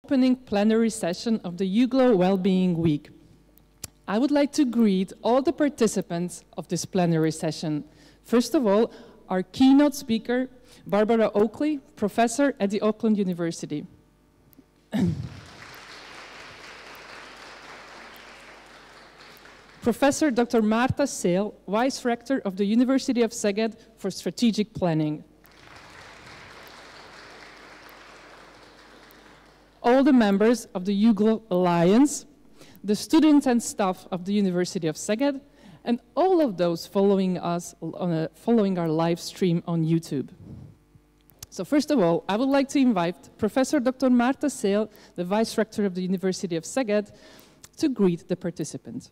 opening plenary session of the UGLO Wellbeing Week. I would like to greet all the participants of this plenary session. First of all, our keynote speaker, Barbara Oakley, professor at the Auckland University. Professor Dr. Marta Seel, Vice Rector of the University of Szeged for Strategic Planning. All the members of the UGLO Alliance, the students and staff of the University of Szeged, and all of those following us, following our live stream on YouTube. So first of all, I would like to invite Professor Dr. Marta Seel, the Vice Rector of the University of Szeged, to greet the participants.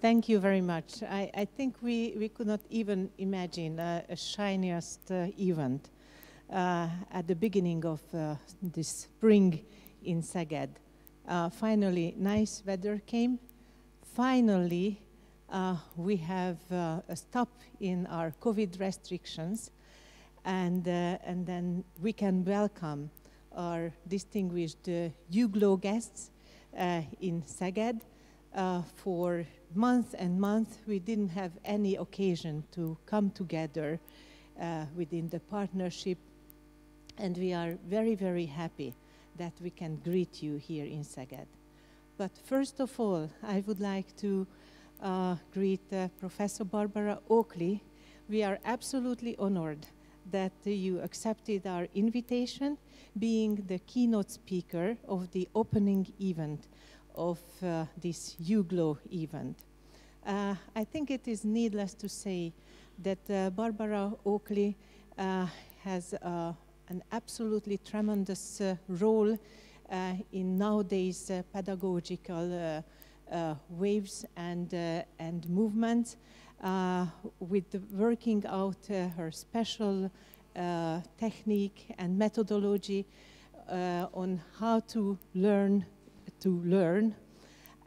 Thank you very much. I think we could not even imagine a shiniest event at the beginning of this spring in Szeged. Finally, nice weather came. Finally, we have a stop in our COVID restrictions, and then we can welcome our distinguished UGLO guests in Szeged. For months and months, we didn't have any occasion to come together within the partnership, and we are very, very happy that we can greet you here in Szeged. But first of all, I would like to greet Professor Barbara Oakley. We are absolutely honored that you accepted our invitation, being the keynote speaker of the opening event of this UGLO event. I think it is needless to say that Barbara Oakley has an absolutely tremendous role in nowadays pedagogical waves and movements, with working out her special technique and methodology on how to learn,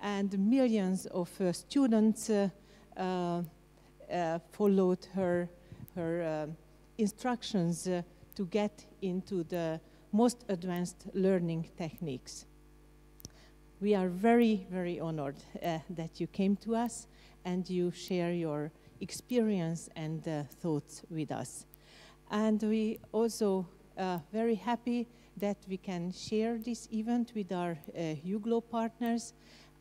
and millions of students followed her instructions to get into the most advanced learning techniques. We are very, very honored that you came to us and you share your experience and thoughts with us. And we also very happy that we can share this event with our UGLO partners,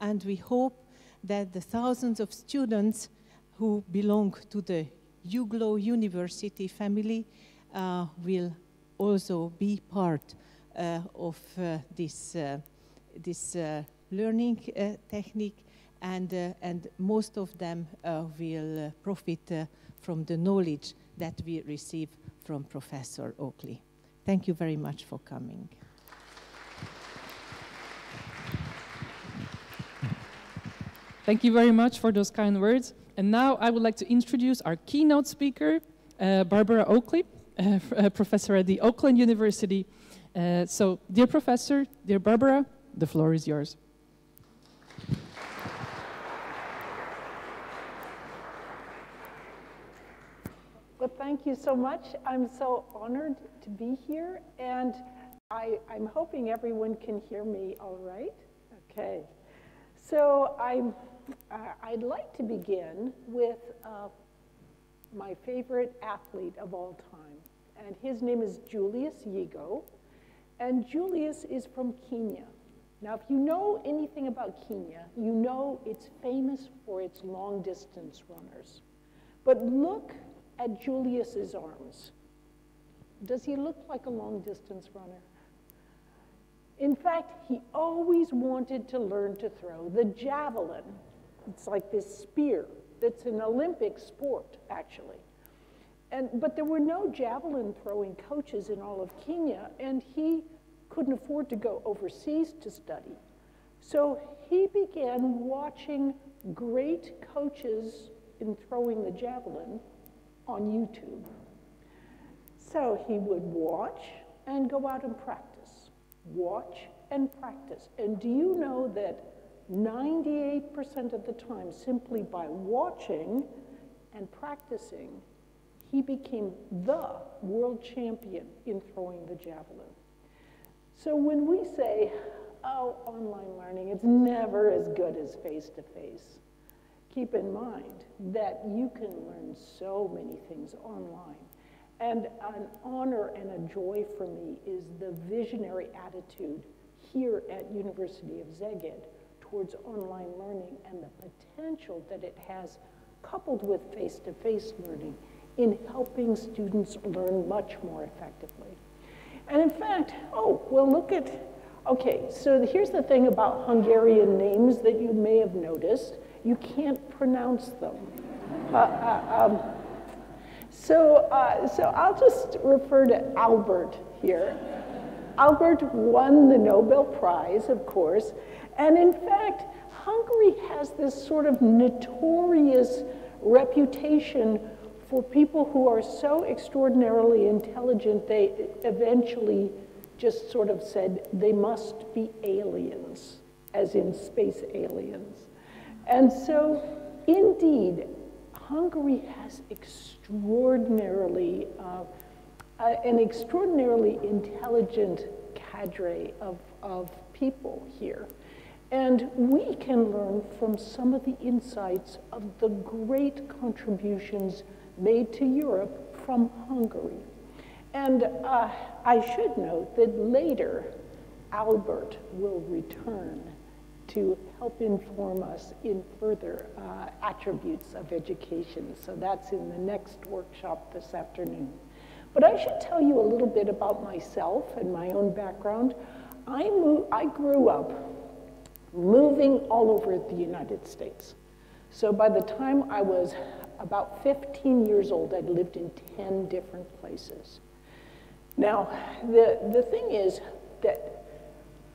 and we hope that the thousands of students who belong to the UGLO University family will also be part of this learning technique, and most of them will profit from the knowledge that we receive from Professor Oakley. Thank you very much for coming. Thank you very much for those kind words. And now I would like to introduce our keynote speaker, Barbara Oakley, professor at the Auckland University. So, dear professor, dear Barbara, the floor is yours. Well, thank you so much. I'm so honored to be here, and I'm hoping everyone can hear me all right. Okay. So I'd like to begin with my favorite athlete of all time, and his name is Julius Yego, and Julius is from Kenya. Now, if you know anything about Kenya, you know it's famous for its long-distance runners. But look at Julius's arms. Does he look like a long-distance runner? In fact, he always wanted to learn to throw the javelin. It's like this spear that's an Olympic sport, actually. But there were no javelin throwing coaches in all of Kenya, and he couldn't afford to go overseas to study. So he began watching great coaches in throwing the javelin on YouTube. So he would watch and go out and practice, watch and practice. And do you know that 98% of the time, simply by watching and practicing, he became the world champion in throwing the javelin. So when we say, oh, online learning, it's never as good as face-to-face, keep in mind that you can learn so many things online. And an honor and a joy for me is the visionary attitude here at University of Szeged towards online learning and the potential that it has, coupled with face-to-face learning, in helping students learn much more effectively. And in fact, oh, well, look at, okay, so here's the thing about Hungarian names that you may have noticed. You can't pronounce them. So I'll just refer to Albert here. Albert won the Nobel Prize, of course, and in fact, Hungary has this sort of notorious reputation for people who are so extraordinarily intelligent, they eventually just sort of said they must be aliens, as in space aliens. And so, indeed, Hungary has an extraordinarily intelligent cadre of people here. And we can learn from some of the insights of the great contributions made to Europe from Hungary. And I should note that later, Albert will return to help inform us in further attributes of education. So that's in the next workshop this afternoon. But I should tell you a little bit about myself and my own background. I grew up moving all over the United States. So by the time I was about 15 years old, I'd lived in 10 different places. Now, the thing is that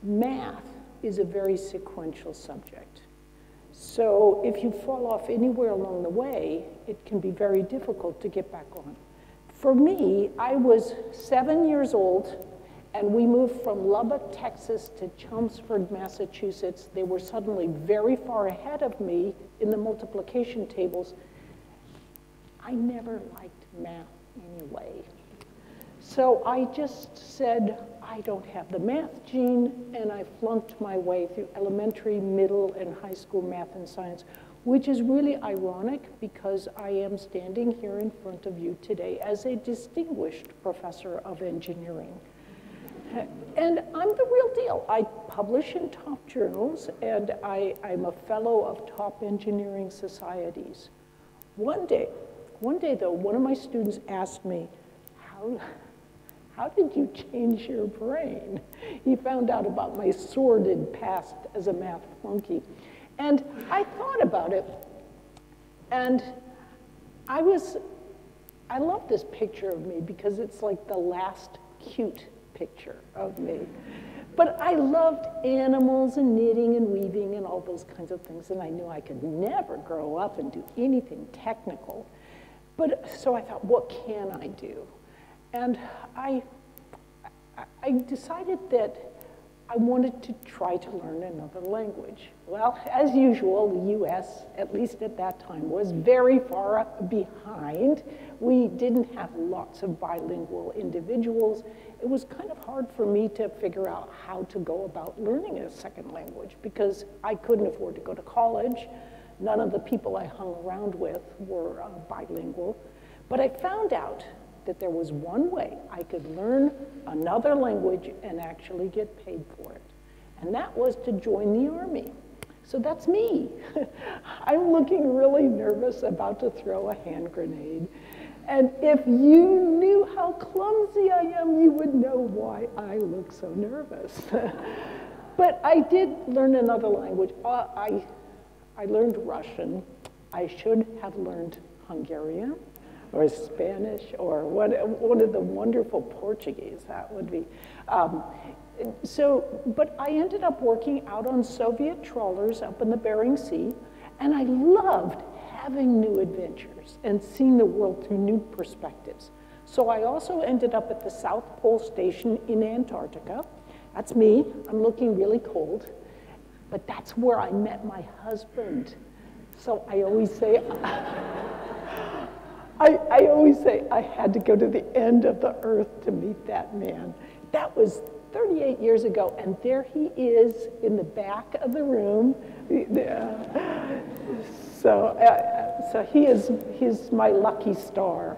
math is a very sequential subject. So if you fall off anywhere along the way, it can be very difficult to get back on. For me, I was 7 years old, and we moved from Lubbock, Texas to Chelmsford, Massachusetts. They were suddenly very far ahead of me in the multiplication tables. I never liked math anyway. So I just said, I don't have the math gene, and I flunked my way through elementary, middle, and high school math and science, which is really ironic because I am standing here in front of you today as a distinguished professor of engineering. And I'm the real deal. I publish in top journals, and I'm a fellow of top engineering societies. One day though, one of my students asked me, how did you change your brain? He found out about my sordid past as a math flunky. And I thought about it, and I love this picture of me because it's like the last cute picture of me. But I loved animals and knitting and weaving and all those kinds of things, and I knew I could never grow up and do anything technical. But so I thought, what can I do? And I decided that I wanted to try to learn another language. Well, as usual, the US, at least at that time, was very far behind. We didn't have lots of bilingual individuals. It was kind of hard for me to figure out how to go about learning a second language because I couldn't afford to go to college. None of the people I hung around with were bilingual. But I found out that there was one way I could learn another language and actually get paid for it. And that was to join the Army. So that's me. I'm looking really nervous, about to throw a hand grenade. And if you knew how clumsy I am, you would know why I look so nervous. But I did learn another language. I learned Russian. I should have learned Hungarian or Spanish or one of the wonderful Portuguese that would be. But I ended up working out on Soviet trawlers up in the Bering Sea, and I loved having new adventures and seeing the world through new perspectives. So I also ended up at the South Pole Station in Antarctica. That's me. I'm looking really cold. But that's where I met my husband. So I always say, I always say I had to go to the end of the earth to meet that man. That was 38 years ago, and there he is in the back of the room. So he's my lucky star.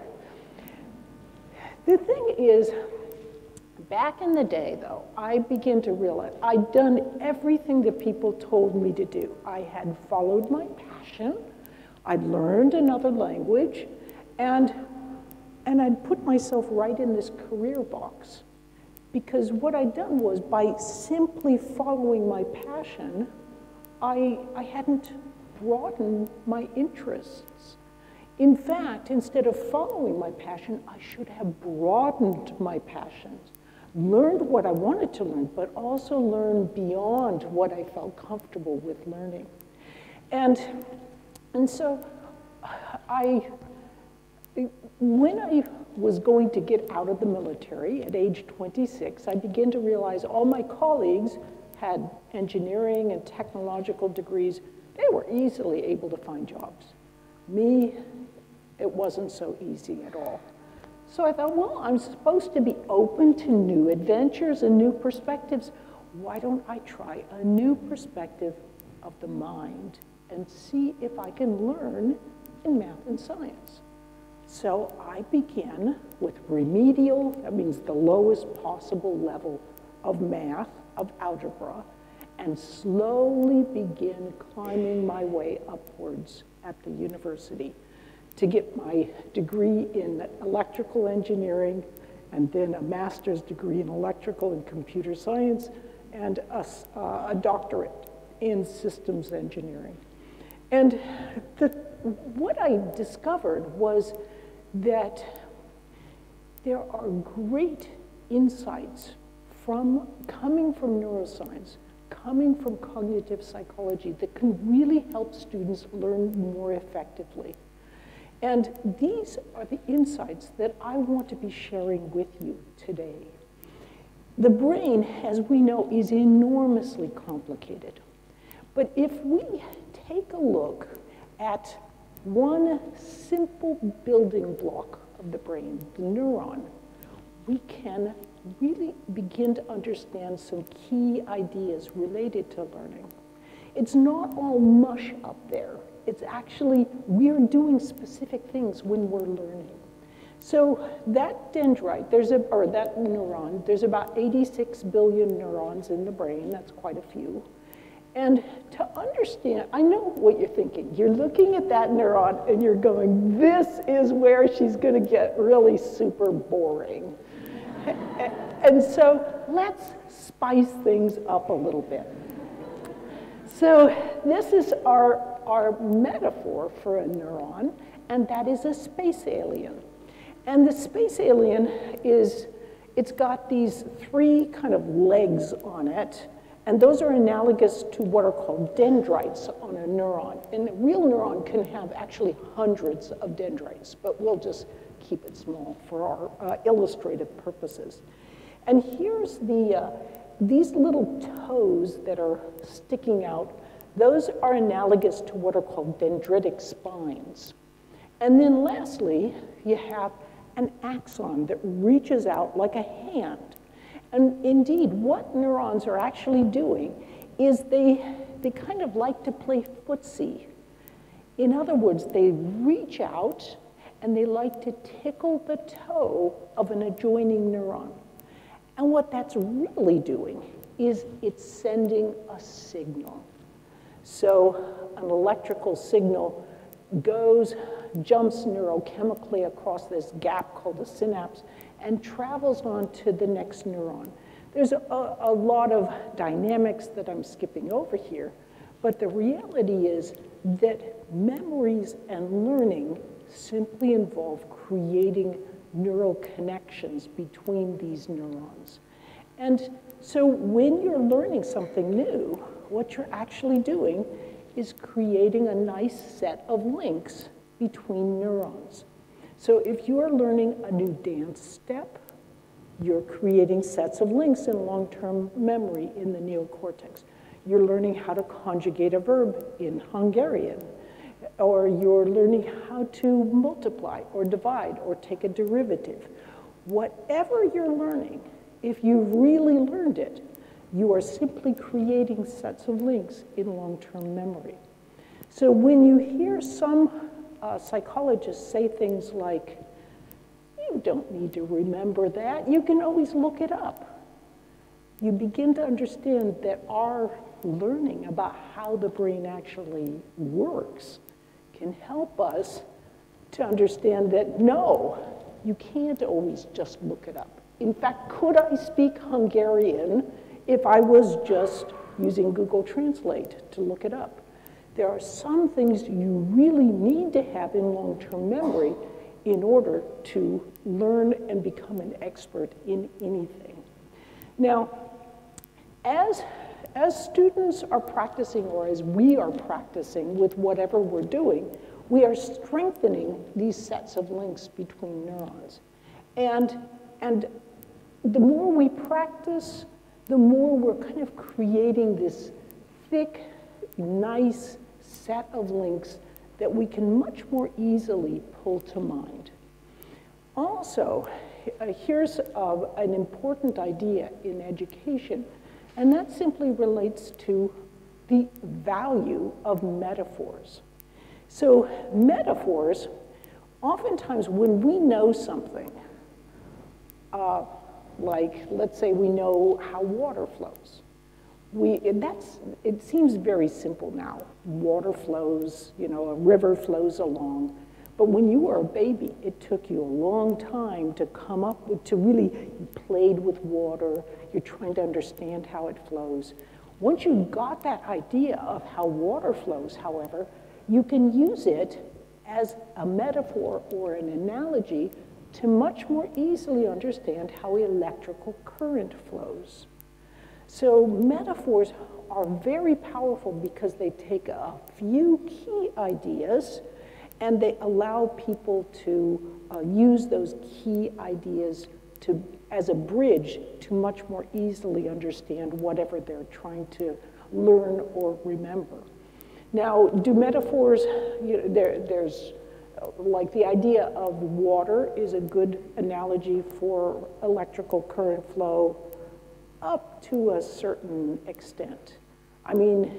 The thing is, back in the day, though, I began to realize I'd done everything that people told me to do. I had followed my passion, I'd learned another language, and I'd put myself right in this career box. Because what I'd done was, by simply following my passion, I hadn't broadened my interests. In fact, instead of following my passion, I should have broadened my passions, learned what I wanted to learn, but also learned beyond what I felt comfortable with learning. And so when I was going to get out of the military at age 26, I began to realize all my colleagues had engineering and technological degrees. They were easily able to find jobs. Me, it wasn't so easy at all. So I thought, well, I'm supposed to be open to new adventures and new perspectives. Why don't I try a new perspective of the mind and see if I can learn in math and science? So I began with remedial, that means the lowest possible level of math, of algebra, and slowly begin climbing my way upwards at the university to get my degree in electrical engineering, and then a master's degree in electrical and computer science, and a doctorate in systems engineering. And what I discovered was that there are great insights coming from neuroscience, coming from cognitive psychology, that can really help students learn more effectively. And these are the insights that I want to be sharing with you today. The brain, as we know, is enormously complicated. But if we take a look at one simple building block of the brain, the neuron, we can really begin to understand some key ideas related to learning. It's not all mush up there. It's actually, we're doing specific things when we're learning. So that dendrite, that neuron, there's about 86 billion neurons in the brain. That's quite a few. And to understand, I know what you're thinking. You're looking at that neuron and you're going, this is where she's going to get really super boring. And so let's spice things up a little bit. So this is our metaphor for a neuron, and that is a space alien. And the space alien it's got these three kind of legs on it, and those are analogous to what are called dendrites on a neuron. And a real neuron can have actually hundreds of dendrites, but we'll just keep it small for our illustrative purposes. And here's these little toes that are sticking out. Those are analogous to what are called dendritic spines. And then lastly, you have an axon that reaches out like a hand. And indeed, what neurons are actually doing is they kind of like to play footsie. In other words, they reach out and they like to tickle the toe of an adjoining neuron. And what that's really doing is it's sending a signal. So an electrical signal jumps neurochemically across this gap called the synapse and travels on to the next neuron. There's a lot of dynamics that I'm skipping over here, but the reality is that memories and learning simply involve creating neural connections between these neurons. And so when you're learning something new, what you're actually doing is creating a nice set of links between neurons. So if you are learning a new dance step, you're creating sets of links in long-term memory in the neocortex. You're learning how to conjugate a verb in Hungarian. or you're learning how to multiply or divide or take a derivative. Whatever you're learning, if you've really learned it, you are simply creating sets of links in long-term memory. So when you hear some psychologists say things like, you don't need to remember that, you can always look it up, you begin to understand that our learning about how the brain actually works can help us to understand that no, you can't always just look it up. In fact, could I speak Hungarian if I was just using Google Translate to look it up? There are some things you really need to have in long-term memory in order to learn and become an expert in anything. Now, as students are practicing, or as we are practicing with whatever we're doing, we are strengthening these sets of links between neurons. And the more we practice, the more we're kind of creating this thick, nice set of links that we can much more easily pull to mind. Also, here's an important idea in education, and that simply relates to the value of metaphors. So metaphors, oftentimes when we know something, like let's say we know how water flows, it seems very simple now. Water flows, you know, a river flows along. But when you were a baby, it took you a long time to come up with, to really, you played with water, you're trying to understand how it flows. Once you got that idea of how water flows, however, you can use it as a metaphor or an analogy to much more easily understand how electrical current flows. So metaphors are very powerful because they take a few key ideas and they allow people to use those key ideas as a bridge to much more easily understand whatever they're trying to learn or remember. Now, do metaphors, there's like the idea of water is a good analogy for electrical current flow up to a certain extent. I mean,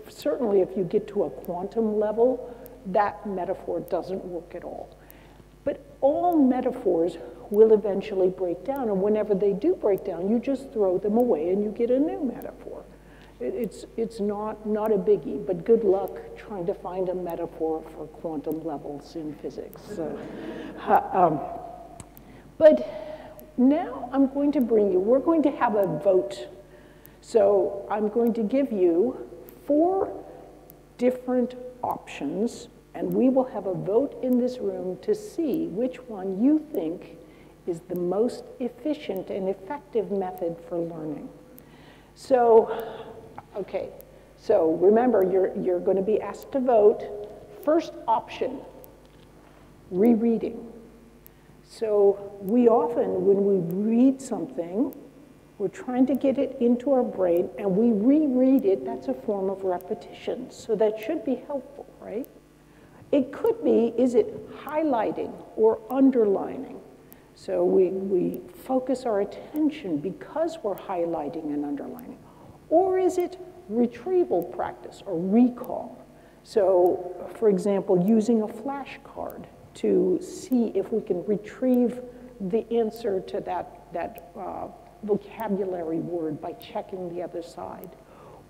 certainly if you get to a quantum level, that metaphor doesn't work at all. But all metaphors will eventually break down, and whenever they do break down, you just throw them away and you get a new metaphor. It's not a biggie, but good luck trying to find a metaphor for quantum levels in physics. But now I'm going to we're going to have a vote. So I'm going to give you 4 different options, and we will have a vote in this room to see which one you think is the most efficient and effective method for learning. So, okay, so remember, you're going to be asked to vote. First option, rereading. So we often, when we read something, we're trying to get it into our brain, and we reread it. That's a form of repetition, so that should be helpful, right? It could be, is it highlighting or underlining? So we focus our attention because we're highlighting and underlining. Or is it retrieval practice or recall? So, for example, using a flashcard to see if we can retrieve the answer to that vocabulary word by checking the other side.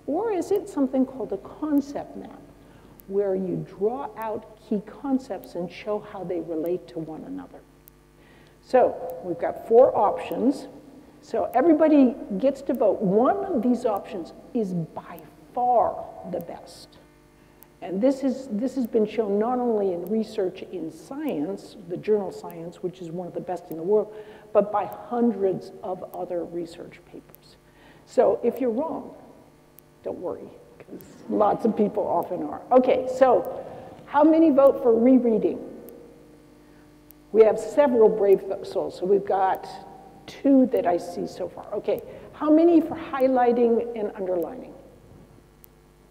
Or is it something called a concept map, where you draw out key concepts and show how they relate to one another? So we've got 4 options. So everybody gets to vote. One of these options is by far the best. And this has been shown not only in research in Science, the journal Science, which is one of the best in the world, but by hundreds of other research papers. So if you're wrong, don't worry, because lots of people often are. Okay, so how many vote for rereading? We have several brave souls, so we've got 2 that I see so far. Okay, how many for highlighting and underlining?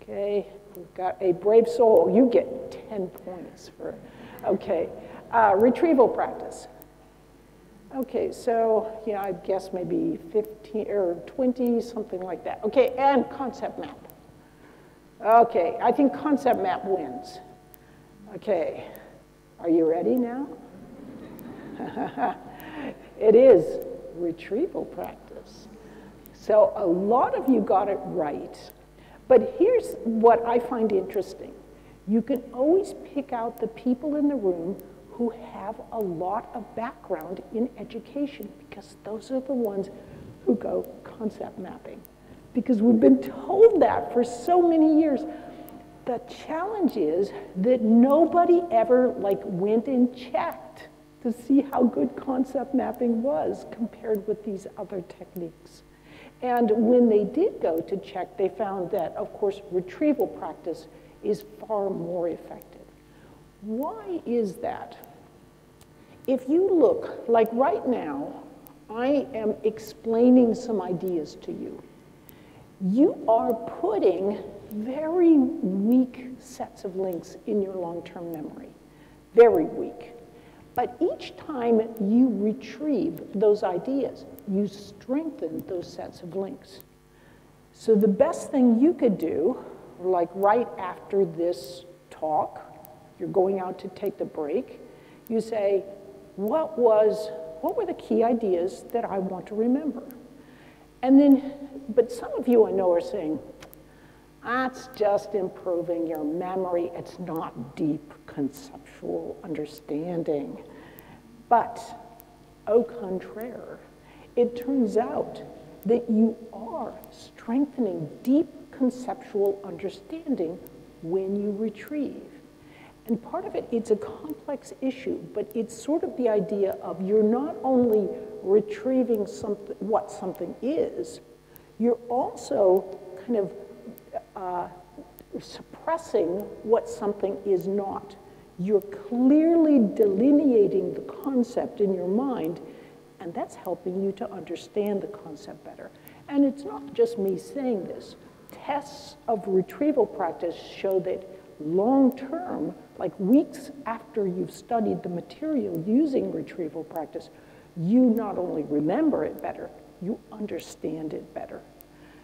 Okay, we've got a brave soul. You get 10 points for, okay. Retrieval practice. Okay, so, I guess maybe 15 or 20, something like that. Okay, and concept map. Okay, I think concept map wins. Okay, are you ready now? It is retrieval practice. So a lot of you got it right. But here's what I find interesting. You can always pick out the people in the room who have a lot of background in education, because those are the ones who go concept mapping. Because we've been told that for so many years. The challenge is that nobody ever went and checked to see how good concept mapping was compared with these other techniques. And when they did go to check, they found that, of course, retrieval practice is far more effective. Why is that? If you look, like right now, I am explaining some ideas to you. You are putting very weak sets of links in your long-term memory, very weak. But each time you retrieve those ideas, you strengthen those sets of links. So the best thing you could do, like right after this talk, you're going out to take the break, you say, what were the key ideas that I want to remember? And then, but some of you I know are saying, that's just improving your memory. It's not deep conceptual understanding. But, au contraire, it turns out that you are strengthening deep conceptual understanding when you retrieve. And part of it, it's a complex issue, but it's sort of the idea of you're not only retrieving something, what something is, you're also kind of suppressing what something is not. You're clearly delineating the concept in your mind, and that's helping you to understand the concept better. And it's not just me saying this. Tests of retrieval practice show that long-term, like weeks after you've studied the material using retrieval practice, you not only remember it better, you understand it better.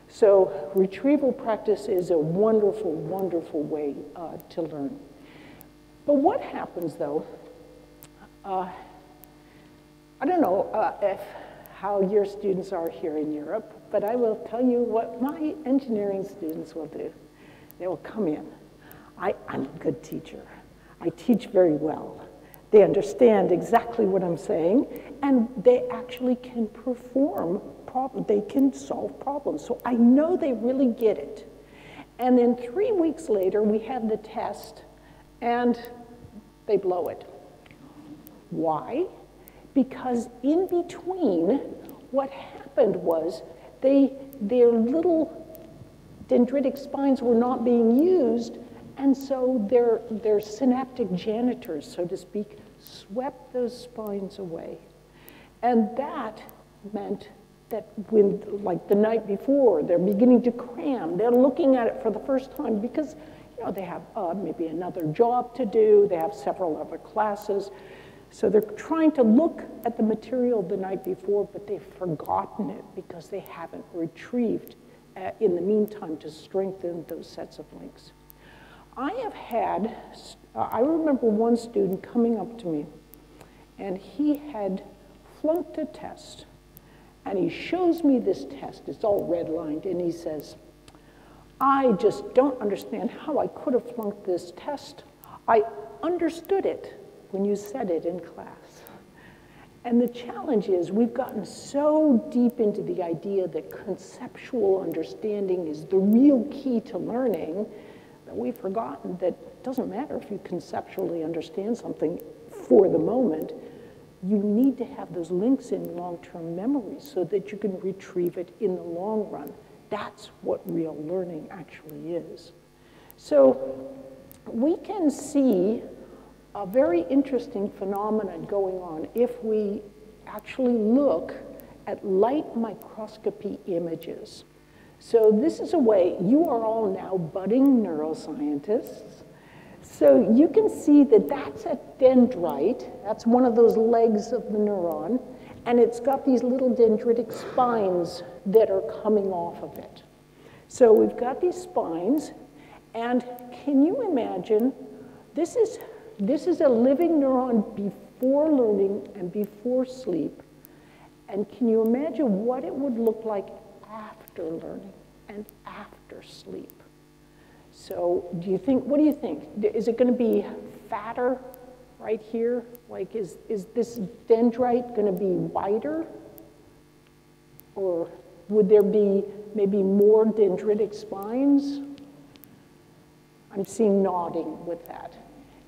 So retrieval practice is a wonderful, wonderful way to learn. But what happens, though, I don't know how your students are here in Europe, but I will tell you what my engineering students will do. They will come in. I'm a good teacher. I teach very well. They understand exactly what I'm saying, and they actually can perform problems. They can solve problems. So I know they really get it. And then 3 weeks later, we have the test, and they blow it. Why? Because in between, what happened was their little dendritic spines were not being used, and so their synaptic janitors, so to speak, swept those spines away. And that meant that when, like the night before, they're beginning to cram, they're looking at it for the first time because, they have maybe another job to do, they have several other classes. So they're trying to look at the material the night before, but they've forgotten it because they haven't retrieved in the meantime to strengthen those sets of links. I have had, I remember one student coming up to me, and he had flunked a test. And he shows me this test, it's all redlined, and he says, I just don't understand how I could have flunked this test. I understood it when you said it in class. And the challenge is we've gotten so deep into the idea that conceptual understanding is the real key to learning that we've forgotten that it doesn't matter if you conceptually understand something for the moment. You need to have those links in long-term memory so that you can retrieve it in the long run. That's what real learning actually is. So we can see a very interesting phenomenon going on if we actually look at light microscopy images. So this is a way, you are all now budding neuroscientists. So you can see that that's a dendrite. That's one of those legs of the neuron. And it's got these little dendritic spines that are coming off of it. So we've got these spines. And can you imagine, this is a living neuron before learning and before sleep. And can you imagine what it would look like after learning and after sleep? So what do you think? Is it going to be fatter right here? Like, is this dendrite going to be wider? Or would there be maybe more dendritic spines? I'm seeing nodding with that.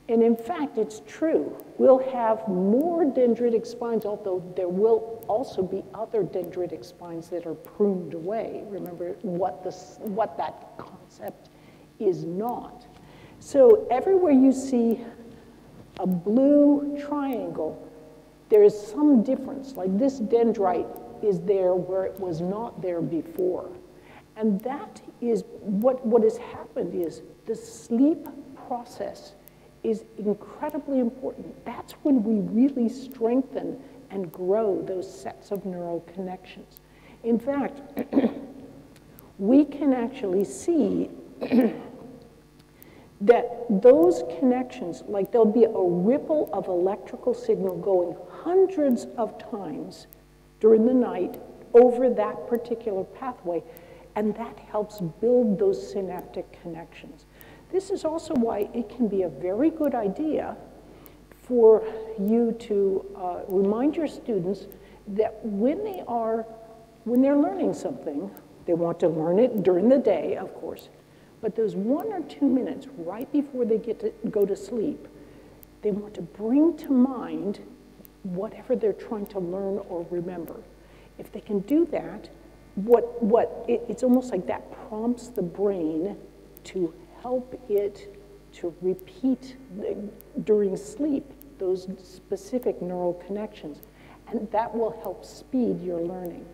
And in fact, it's true. We'll have more dendritic spines, although there will also be other dendritic spines that are pruned away. Remember what that concept is not. So everywhere you see a blue triangle, there is some difference. Like this dendrite is there where it was not there before. And that is what has happened is the sleep process is incredibly important. That's when we really strengthen and grow those sets of neural connections. In fact, we can actually see that those connections, like there'll be a ripple of electrical signal going hundreds of times during the night over that particular pathway, and that helps build those synaptic connections. This is also why it can be a very good idea for you to remind your students that when they're learning something, they want to learn it during the day, of course, but those 1 or 2 minutes right before they go to sleep, they want to bring to mind whatever they're trying to learn or remember. If they can do that, it's almost like that prompts the brain to help it to repeat during sleep those specific neural connections, and that will help speed your learning.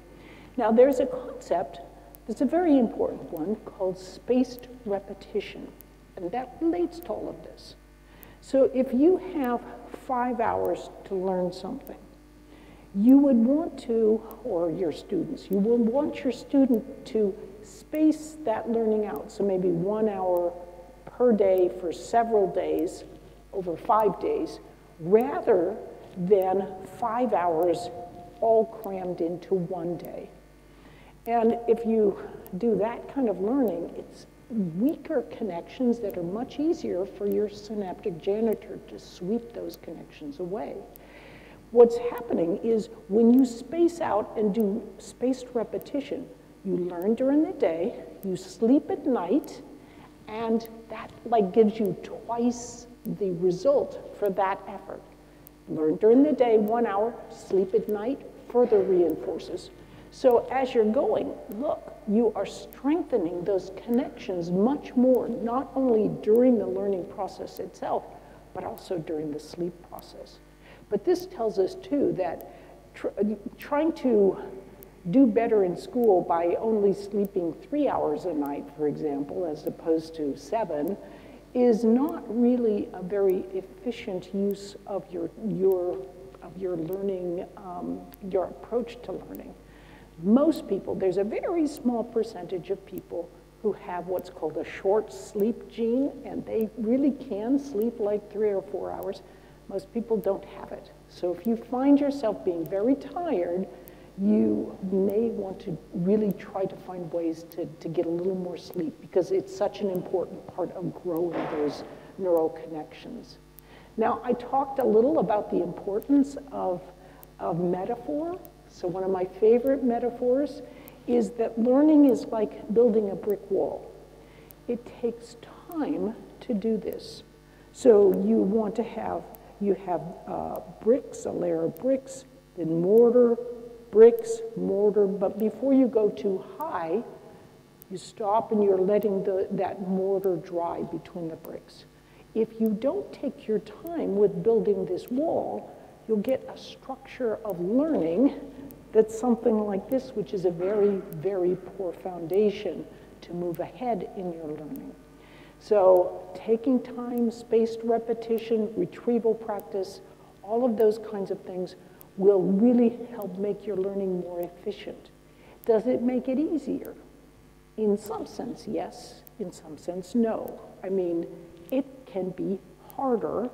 Now, there's a concept that's a very important one called spaced repetition, and that relates to all of this. So if you have 5 hours to learn something, you would want to, or your students, you will want your student to space that learning out. So maybe 1 hour per day for several days, over 5 days, rather than 5 hours all crammed into one day. And if you do that kind of learning, it's weaker connections that are much easier for your synaptic janitor to sweep those connections away. What's happening is when you space out and do spaced repetition, you learn during the day, you sleep at night, and that gives you twice the result for that effort. Learn during the day, 1 hour, sleep at night, further reinforces. So as you're going, look, you are strengthening those connections much more, not only during the learning process itself, but also during the sleep process. But this tells us, too, that trying to do better in school by only sleeping 3 hours a night, for example, as opposed to 7, is not really a very efficient use of your learning, your approach to learning. Most people, there's a very small percentage of people who have what's called a short sleep gene, and they really can sleep like 3 or 4 hours. Most people don't have it. So if you find yourself being very tired, you may want to really try to find ways to get a little more sleep, because it's such an important part of growing those neural connections. Now, I talked a little about the importance of metaphor. So one of my favorite metaphors is that learning is like building a brick wall. It takes time to do this. So you have bricks, a layer of bricks, then mortar, bricks, mortar, but before you go too high, you stop and you're letting that mortar dry between the bricks. If you don't take your time with building this wall, you'll get a structure of learning that something like this, which is a very, very poor foundation to move ahead in your learning. So taking time, spaced repetition, retrieval practice, all of those kinds of things will really help make your learning more efficient. Does it make it easier? In some sense, yes. In some sense, no. I mean, it can be harder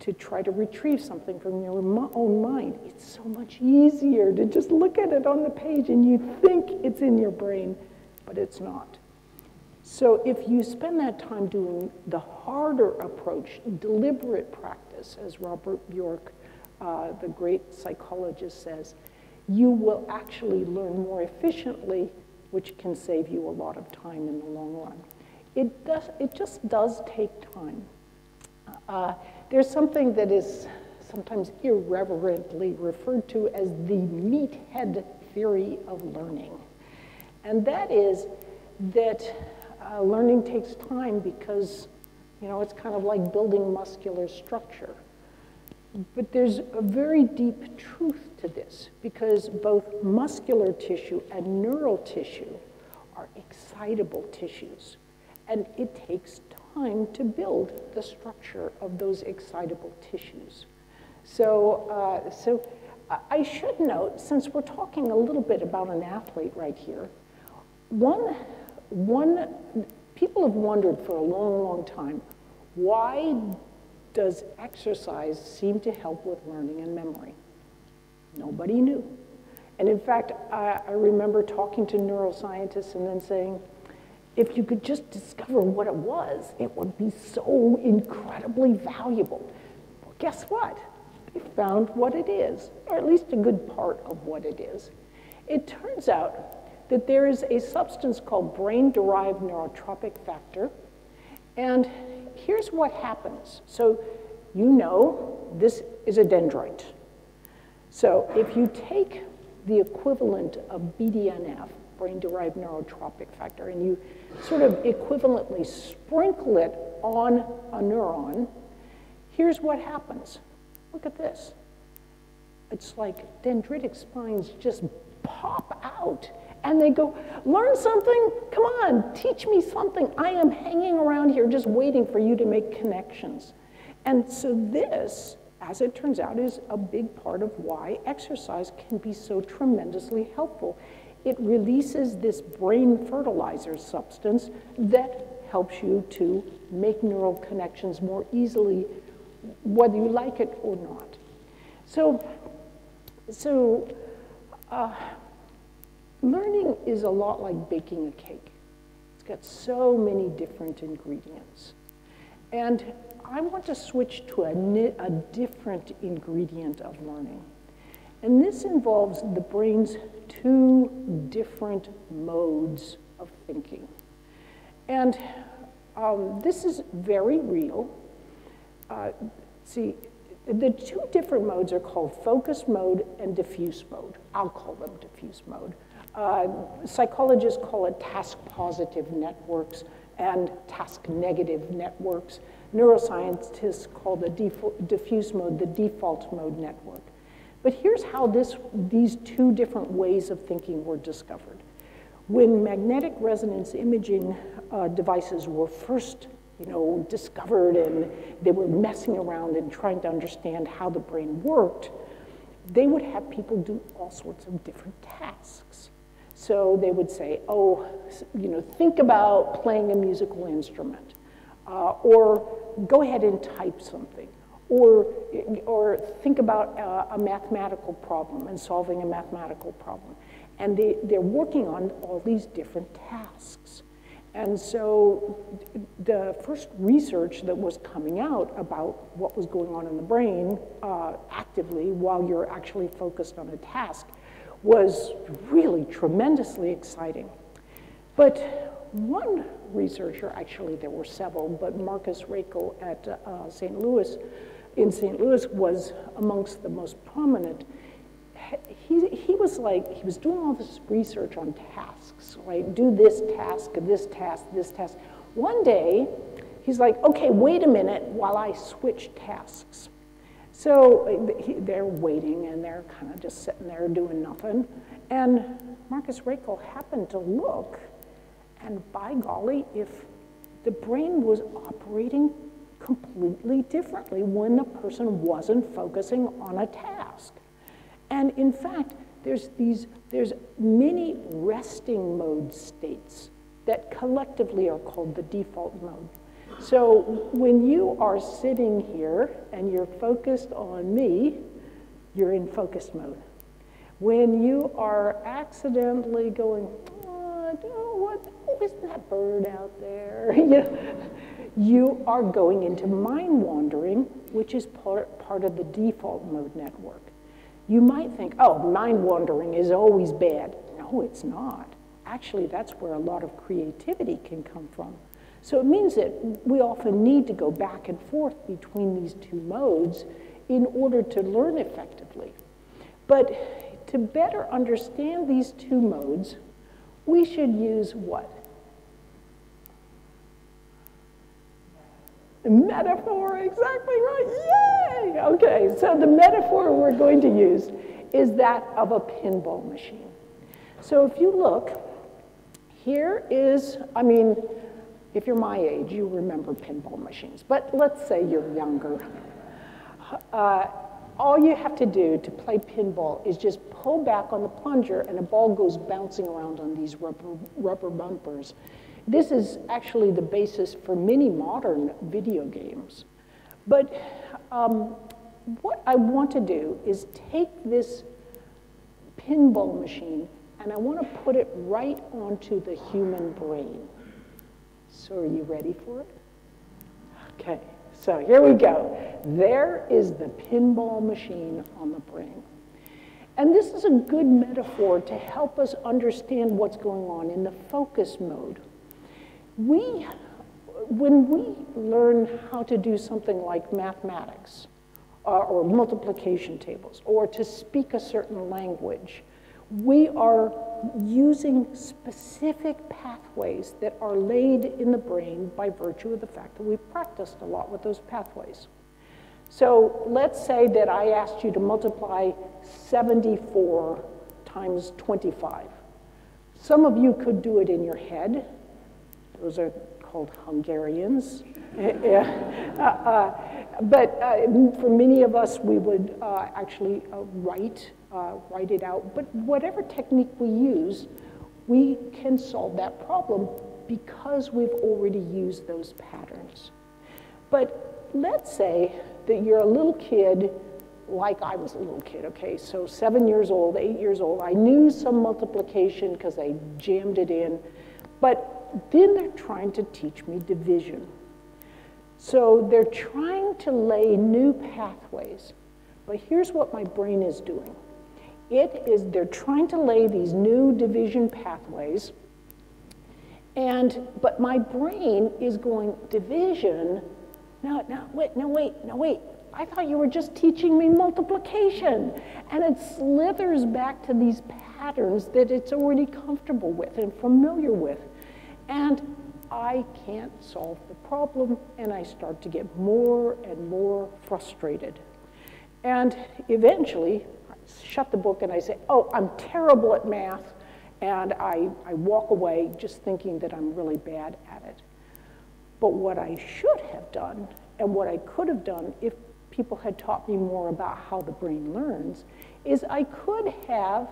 to try to retrieve something from your own mind. It's so much easier to just look at it on the page and you think it's in your brain, but it's not. So if you spend that time doing the harder approach, deliberate practice, as Robert Bjork, the great psychologist, says, you will actually learn more efficiently, which can save you a lot of time in the long run. It just does take time. There's something that is sometimes irreverently referred to as the meathead theory of learning. And that is that learning takes time because, you know, it's kind of like building muscular structure. But there's a very deep truth to this because both muscular tissue and neural tissue are excitable tissues. And it takes time to build the structure of those excitable tissues. So, I should note, since we're talking a little bit about an athlete right here, people have wondered for a long, long time, why does exercise seem to help with learning and memory? Nobody knew. And in fact, I remember talking to neuroscientists and then saying, if you could just discover what it was, it would be so incredibly valuable. Well, guess what? They found what it is, or at least a good part of what it is. It turns out that there is a substance called brain-derived neurotropic factor, and here's what happens. So you know this is a dendrite. So if you take the equivalent of BDNF, brain-derived neurotropic factor, and you sort of equivalently sprinkle it on a neuron, here's what happens. Look at this. It's like dendritic spines just pop out, and they go, learn something? Come on, teach me something. I am hanging around here just waiting for you to make connections. And so this, as it turns out, is a big part of why exercise can be so tremendously helpful. It releases this brain fertilizer substance that helps you to make neural connections more easily, whether you like it or not. Learning is a lot like baking a cake. It's got so many different ingredients. And I want to switch to a different ingredient of learning. And this involves the brain's two different modes of thinking. And this is very real. See, the two different modes are called focus mode and diffuse mode. I'll call them diffuse mode. Psychologists call it task-positive networks and task-negative networks. Neuroscientists call the diffuse mode the default mode network. But here's how these two different ways of thinking were discovered. When magnetic resonance imaging devices were first discovered and they were messing around and trying to understand how the brain worked, they would have people do all sorts of different tasks. So they would say, oh, think about playing a musical instrument, or go ahead and type something, or think about a mathematical problem and solving a mathematical problem. And they're working on all these different tasks. And so the first research that was coming out about what was going on in the brain actively while you're actually focused on a task was really tremendously exciting. But one researcher, actually there were several, but Marcus Raichle at in St. Louis was amongst the most prominent. He was doing all this research on tasks, right? Do this task, this task, this task. One day, he's like, okay, wait a minute while I switch tasks. So they're waiting, and they're kind of just sitting there doing nothing. And Marcus Raichle happened to look, and by golly, if the brain was operating completely differently when the person wasn't focusing on a task. And in fact, there's many resting mode states that collectively are called the default mode. So when you are sitting here and you're focused on me, you're in focused mode. When you are accidentally going, oh, isn't that bird out there? You are going into mind wandering, which is part of the default mode network. You might think, oh, mind wandering is always bad. No, it's not. Actually, that's where a lot of creativity can come from. So it means that we often need to go back and forth between these two modes in order to learn effectively. But to better understand these two modes, we should use what? Metaphor, exactly right, yay! Okay, so the metaphor we're going to use is that of a pinball machine. So if you look, here is, I mean, if you're my age, you remember pinball machines, but let's say you're younger. All you have to do to play pinball is just pull back on the plunger and a ball goes bouncing around on these rubber bumpers. This is actually the basis for many modern video games. But what I want to do is take this pinball machine and I want to put it right onto the human brain. So are you ready for it? Okay, so here we go. There is the pinball machine on the brain. And this is a good metaphor to help us understand what's going on in the focus mode. When we learn how to do something like mathematics or multiplication tables or to speak a certain language, we are using specific pathways that are laid in the brain by virtue of the fact that we've practiced a lot with those pathways. So let's say that I asked you to multiply 74 times 25. Some of you could do it in your head. Those are called Hungarians. But for many of us, we would actually write it out. But whatever technique we use, we can solve that problem because we've already used those patterns. But let's say that you're a little kid, like I was a little kid, okay? So 7 years old, 8 years old. I knew some multiplication because I jammed it in. But then they're trying to teach me division. So they're trying to lay new pathways. But here's what my brain is doing. They're trying to lay these new division pathways, but my brain is going, division? No, wait. I thought you were just teaching me multiplication. And it slithers back to these patterns that it's already comfortable with and familiar with. And I can't solve the problem, and I start to get more and more frustrated. And eventually, I shut the book and I say, oh, I'm terrible at math, and I walk away just thinking that I'm really bad at it. But what I should have done, and what I could have done if people had taught me more about how the brain learns, is I could have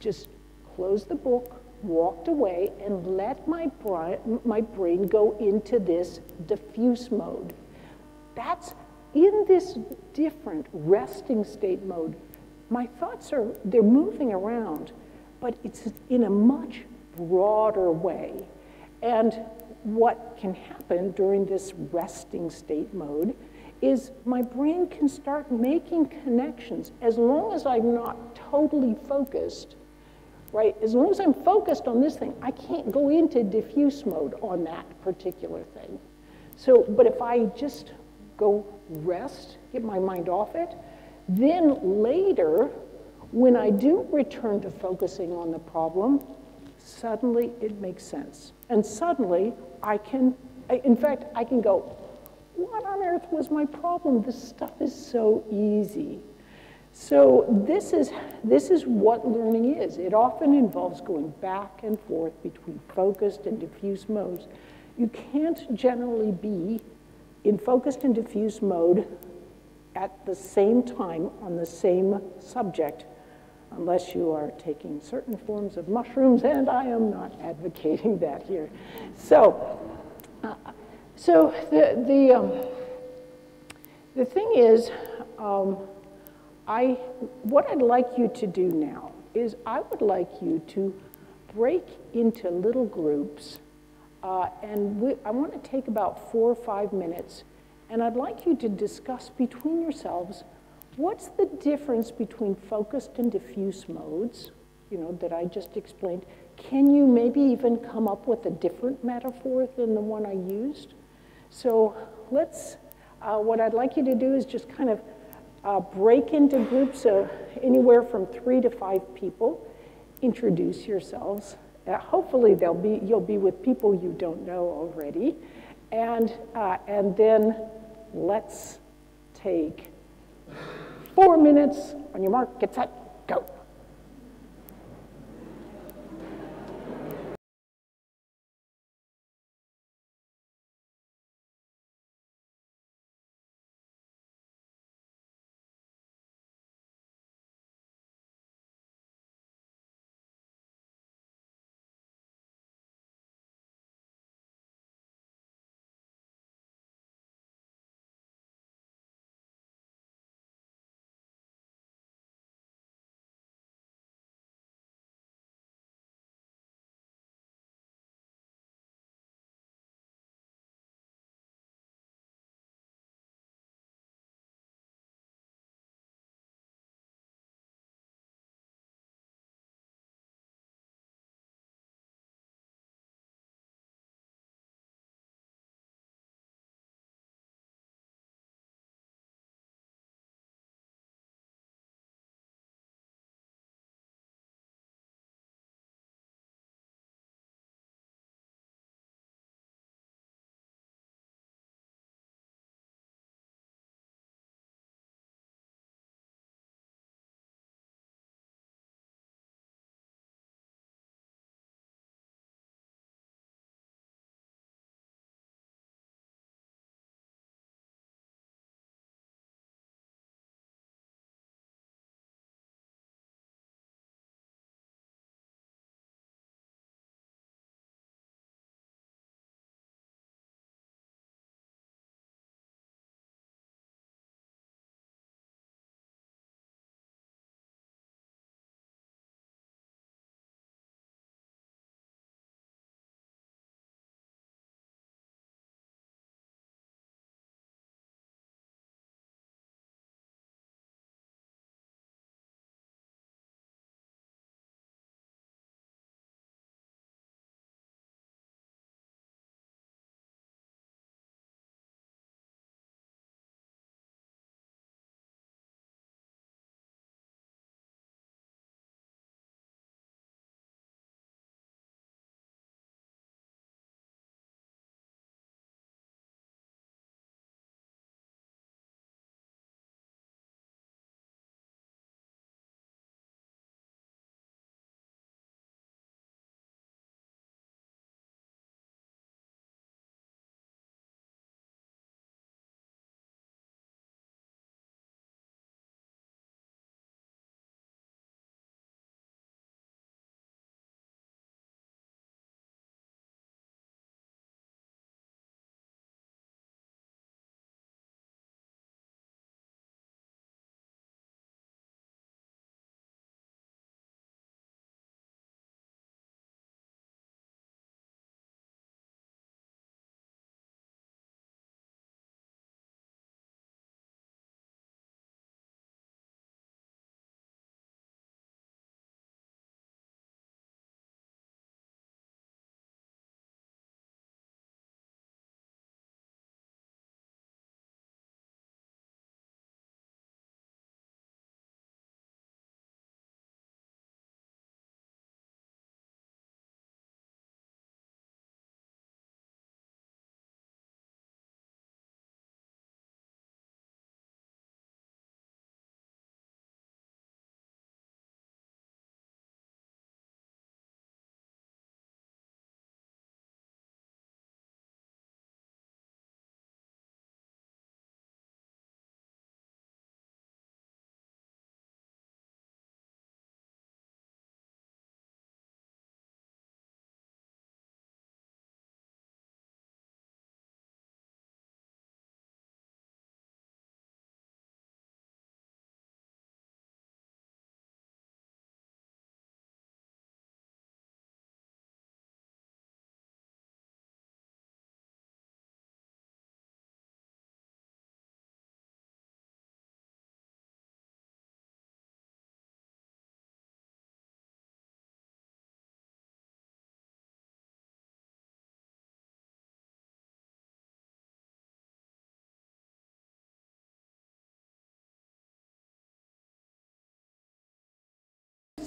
just closed the book, walked away, and let my brain go into this diffuse mode. That's in this different resting state mode. My thoughts they're moving around, but it's in a much broader way. And what can happen during this resting state mode is my brain can start making connections as long as I'm not totally focused. Right? As long as I'm focused on this thing, I can't go into diffuse mode on that particular thing. So, but if I just go rest, get my mind off it, then later, when I do return to focusing on the problem, suddenly it makes sense. And suddenly I can, in fact, I can go, what on earth was my problem? This stuff is so easy. So this is what learning is. It often involves going back and forth between focused and diffuse modes. You can't generally be in focused and diffuse mode at the same time on the same subject unless you are taking certain forms of mushrooms, and I am not advocating that here. So, the thing is, what I'd like you to do now is I would like you to break into little groups, and I want to take about 4 or 5 minutes, and I'd like you to discuss between yourselves what's the difference between focused and diffuse modes, that I just explained. Can you maybe even come up with a different metaphor than the one I used? So what I'd like you to do is just kind of break into groups of anywhere from 3 to 5 people. Introduce yourselves. Hopefully you'll be with people you don't know already. And then let's take 4 minutes. On your mark, get set, go.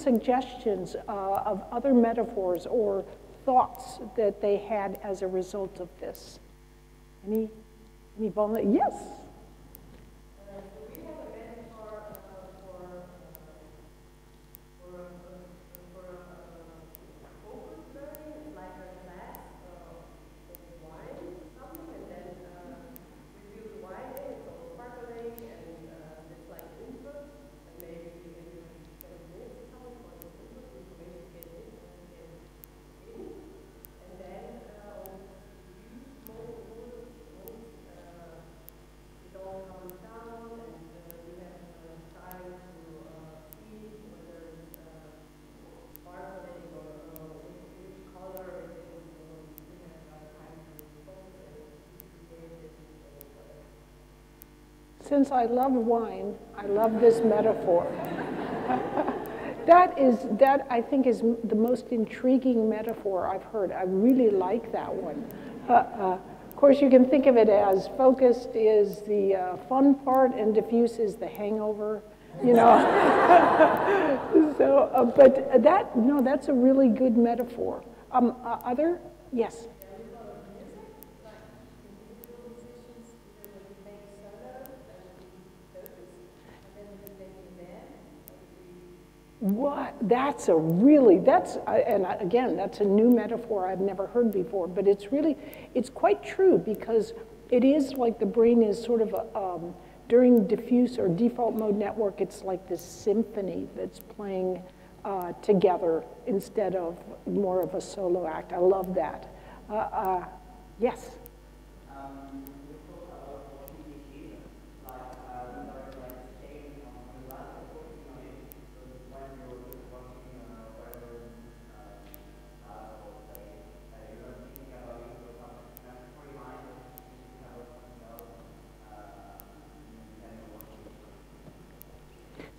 suggestions of other metaphors or thoughts that they had as a result of this? Any volunteer? Yes. Since I love wine, I love this metaphor. That I think is the most intriguing metaphor I've heard. I really like that one. Of course, you can think of it as focused is the fun part and diffuse is the hangover, you know. So, but that's a really good metaphor. Other? Yes. What? That's a new metaphor I've never heard before, but it's quite true because it is like the brain is sort of during diffuse or default mode network, it's like this symphony that's playing together instead of more of a solo act. I love that. Yes?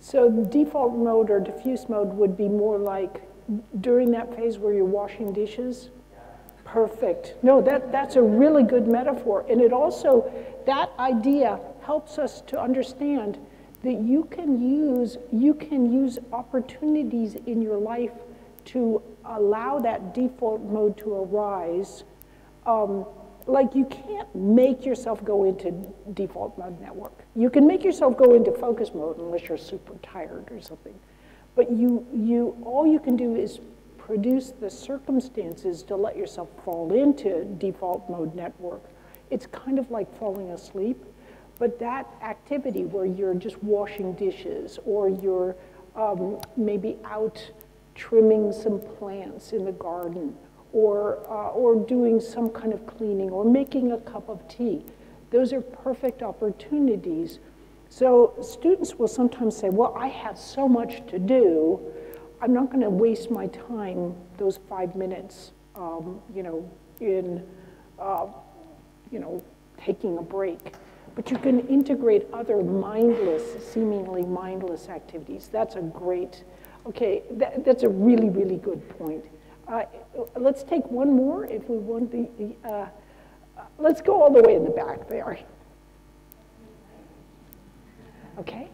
So default mode or diffuse mode would be more like during that phase where you're washing dishes? Perfect. No, that's a really good metaphor. And it also, that idea helps us to understand that you can use opportunities in your life to allow that default mode to arise. Like you can't make yourself go into default mode network. You can make yourself go into focus mode unless you're super tired or something. But all you can do is produce the circumstances to let yourself fall into default mode network. It's kind of like falling asleep, but that activity where you're just washing dishes or you're maybe out trimming some plants in the garden or doing some kind of cleaning or making a cup of tea. Those are perfect opportunities. So students will sometimes say, well, I have so much to do, I'm not going to waste my time, those 5 minutes, in taking a break. But you can integrate other seemingly mindless activities. That's a great, okay, that's a really, really good point. Let's take one more if we want let's go all the way in the back there. Okay.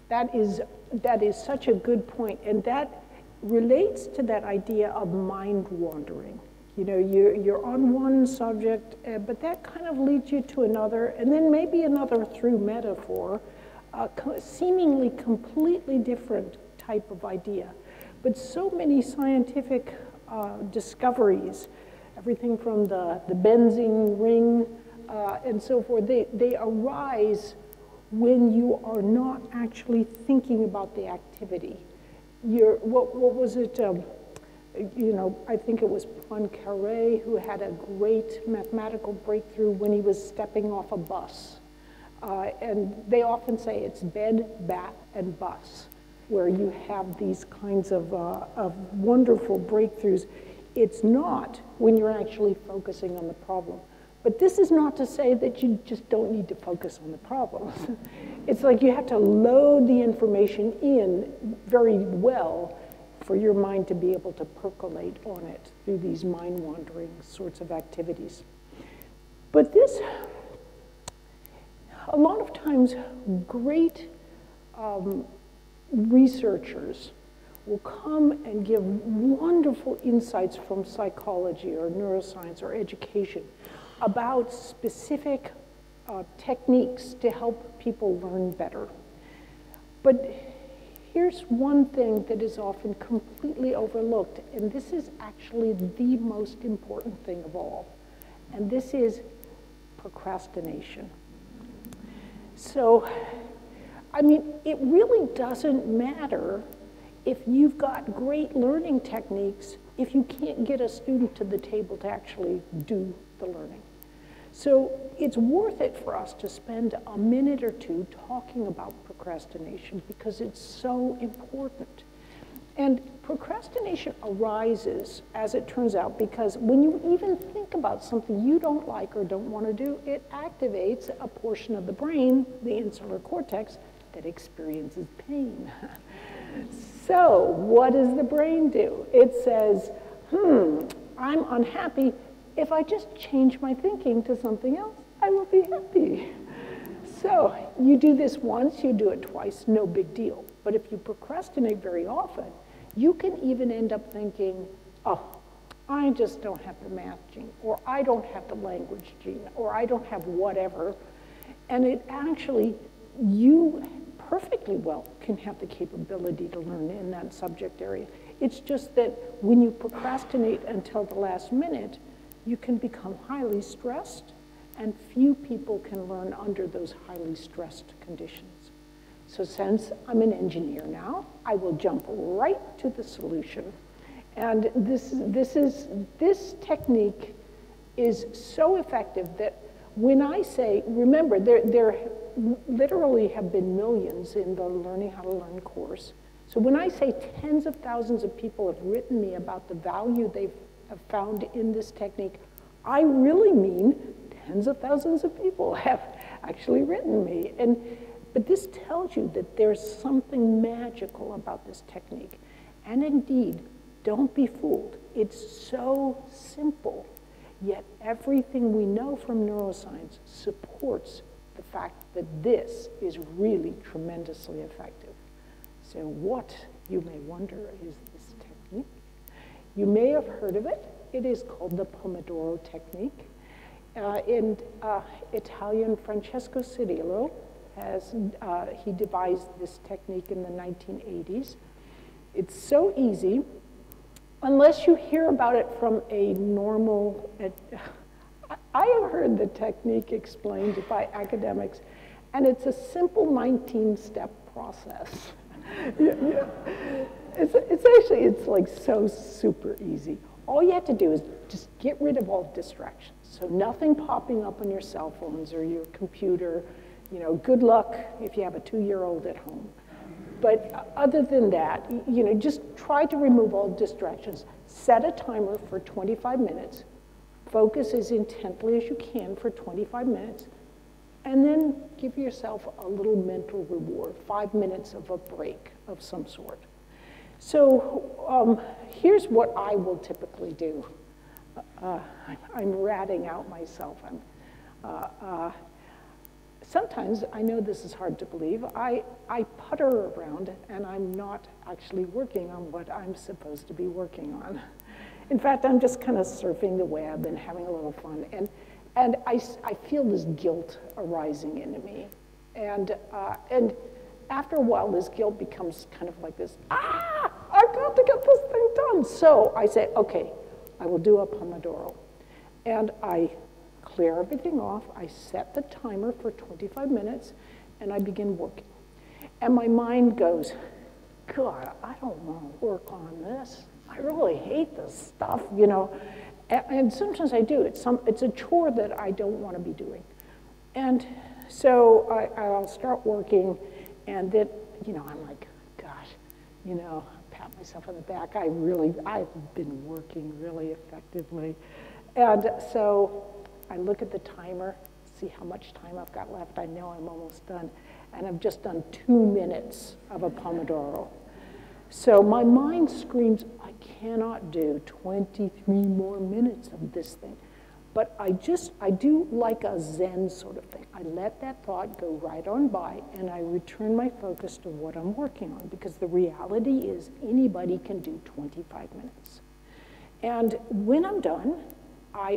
That is such a good point, and that relates to that idea of mind wandering. You know, you're on one subject, but that kind of leads you to another, and then maybe another through metaphor, seemingly completely different type of idea. But so many scientific discoveries, everything from the benzene ring and so forth, they arise when you are not actually thinking about the activity. What was it? You know, I think it was Poincaré who had a great mathematical breakthrough when he was stepping off a bus. And they often say it's bed, bath, and bus, where you have these kinds of wonderful breakthroughs. It's not when you're actually focusing on the problem. But this is not to say that you just don't need to focus on the problems. It's like you have to load the information in very well for your mind to be able to percolate on it through these mind-wandering sorts of activities. But this, a lot of times, great researchers will come and give wonderful insights from psychology or neuroscience or education about specific techniques to help people learn better. But here's one thing that is often completely overlooked, and this is actually the most important thing of all, and this is procrastination. So, I mean, it really doesn't matter if you've got great learning techniques if you can't get a student to the table to actually do the learning. So it's worth it for us to spend a minute or two talking about procrastination because it's so important. And procrastination arises, as it turns out, because when you even think about something you don't like or don't want to do, it activates a portion of the brain, the insular cortex, that experiences pain. So what does the brain do? It says, I'm unhappy. If I just change my thinking to something else, I will be happy. So you do this once, you do it twice, no big deal. But if you procrastinate very often, you can even end up thinking, oh, I just don't have the math gene, or I don't have the language gene, or I don't have whatever. And it actually, you perfectly well can have the capability to learn in that subject area. It's just that when you procrastinate until the last minute, you can become highly stressed, and few people can learn under those highly stressed conditions. So since I'm an engineer now, I will jump right to the solution. And this technique is so effective that when I say, remember, there literally have been millions in the Learning How to Learn course. So when I say tens of thousands of people have written me about the value they've found in this technique, I really mean tens of thousands of people have actually written me. But this tells you that there's something magical about this technique. And indeed, don't be fooled. It's so simple, yet everything we know from neuroscience supports the fact that this is really tremendously effective. So what, you may wonder, is this technique? You may have heard of it. It is called the Pomodoro Technique. In Italian, Francesco Cirillo he devised this technique in the 1980s. It's so easy, unless you hear about it from a normal, I have heard the technique explained by academics, and it's a simple 19-step process. It's like so super easy. All you have to do is just get rid of all distractions. So nothing popping up on your cell phones or your computer. You know, good luck if you have a 2-year-old at home. But other than that, you know, just try to remove all distractions. Set a timer for 25 minutes. Focus as intently as you can for 25 minutes. And then give yourself a little mental reward, 5 minutes of a break of some sort. So here's what I will typically do. I'm ratting out myself. Sometimes, I know this is hard to believe, I putter around and I'm not actually working on what I'm supposed to be working on. In fact, I'm just kind of surfing the web and having a little fun. And I feel this guilt arising in me. And after a while, this guilt becomes kind of like this, I've got to get this thing done. So I say, okay, I will do a Pomodoro. And I clear everything off, I set the timer for 25 minutes, and I begin working. And my mind goes, God, I don't want to work on this. I really hate this stuff, you know. And sometimes I do. It's a chore that I don't want to be doing. And so I'll start working, and then, you know, I'm like, gosh, you know, pat myself on the back. I've been working really effectively. And so I look at the timer, see how much time I've got left. I know I'm almost done. And I've just done 2 minutes of a Pomodoro. So my mind screams, I cannot do 23 more minutes of this thing. But I do like a Zen sort of thing. I let that thought go right on by, and I return my focus to what I'm working on, because the reality is anybody can do 25 minutes. And when I'm done,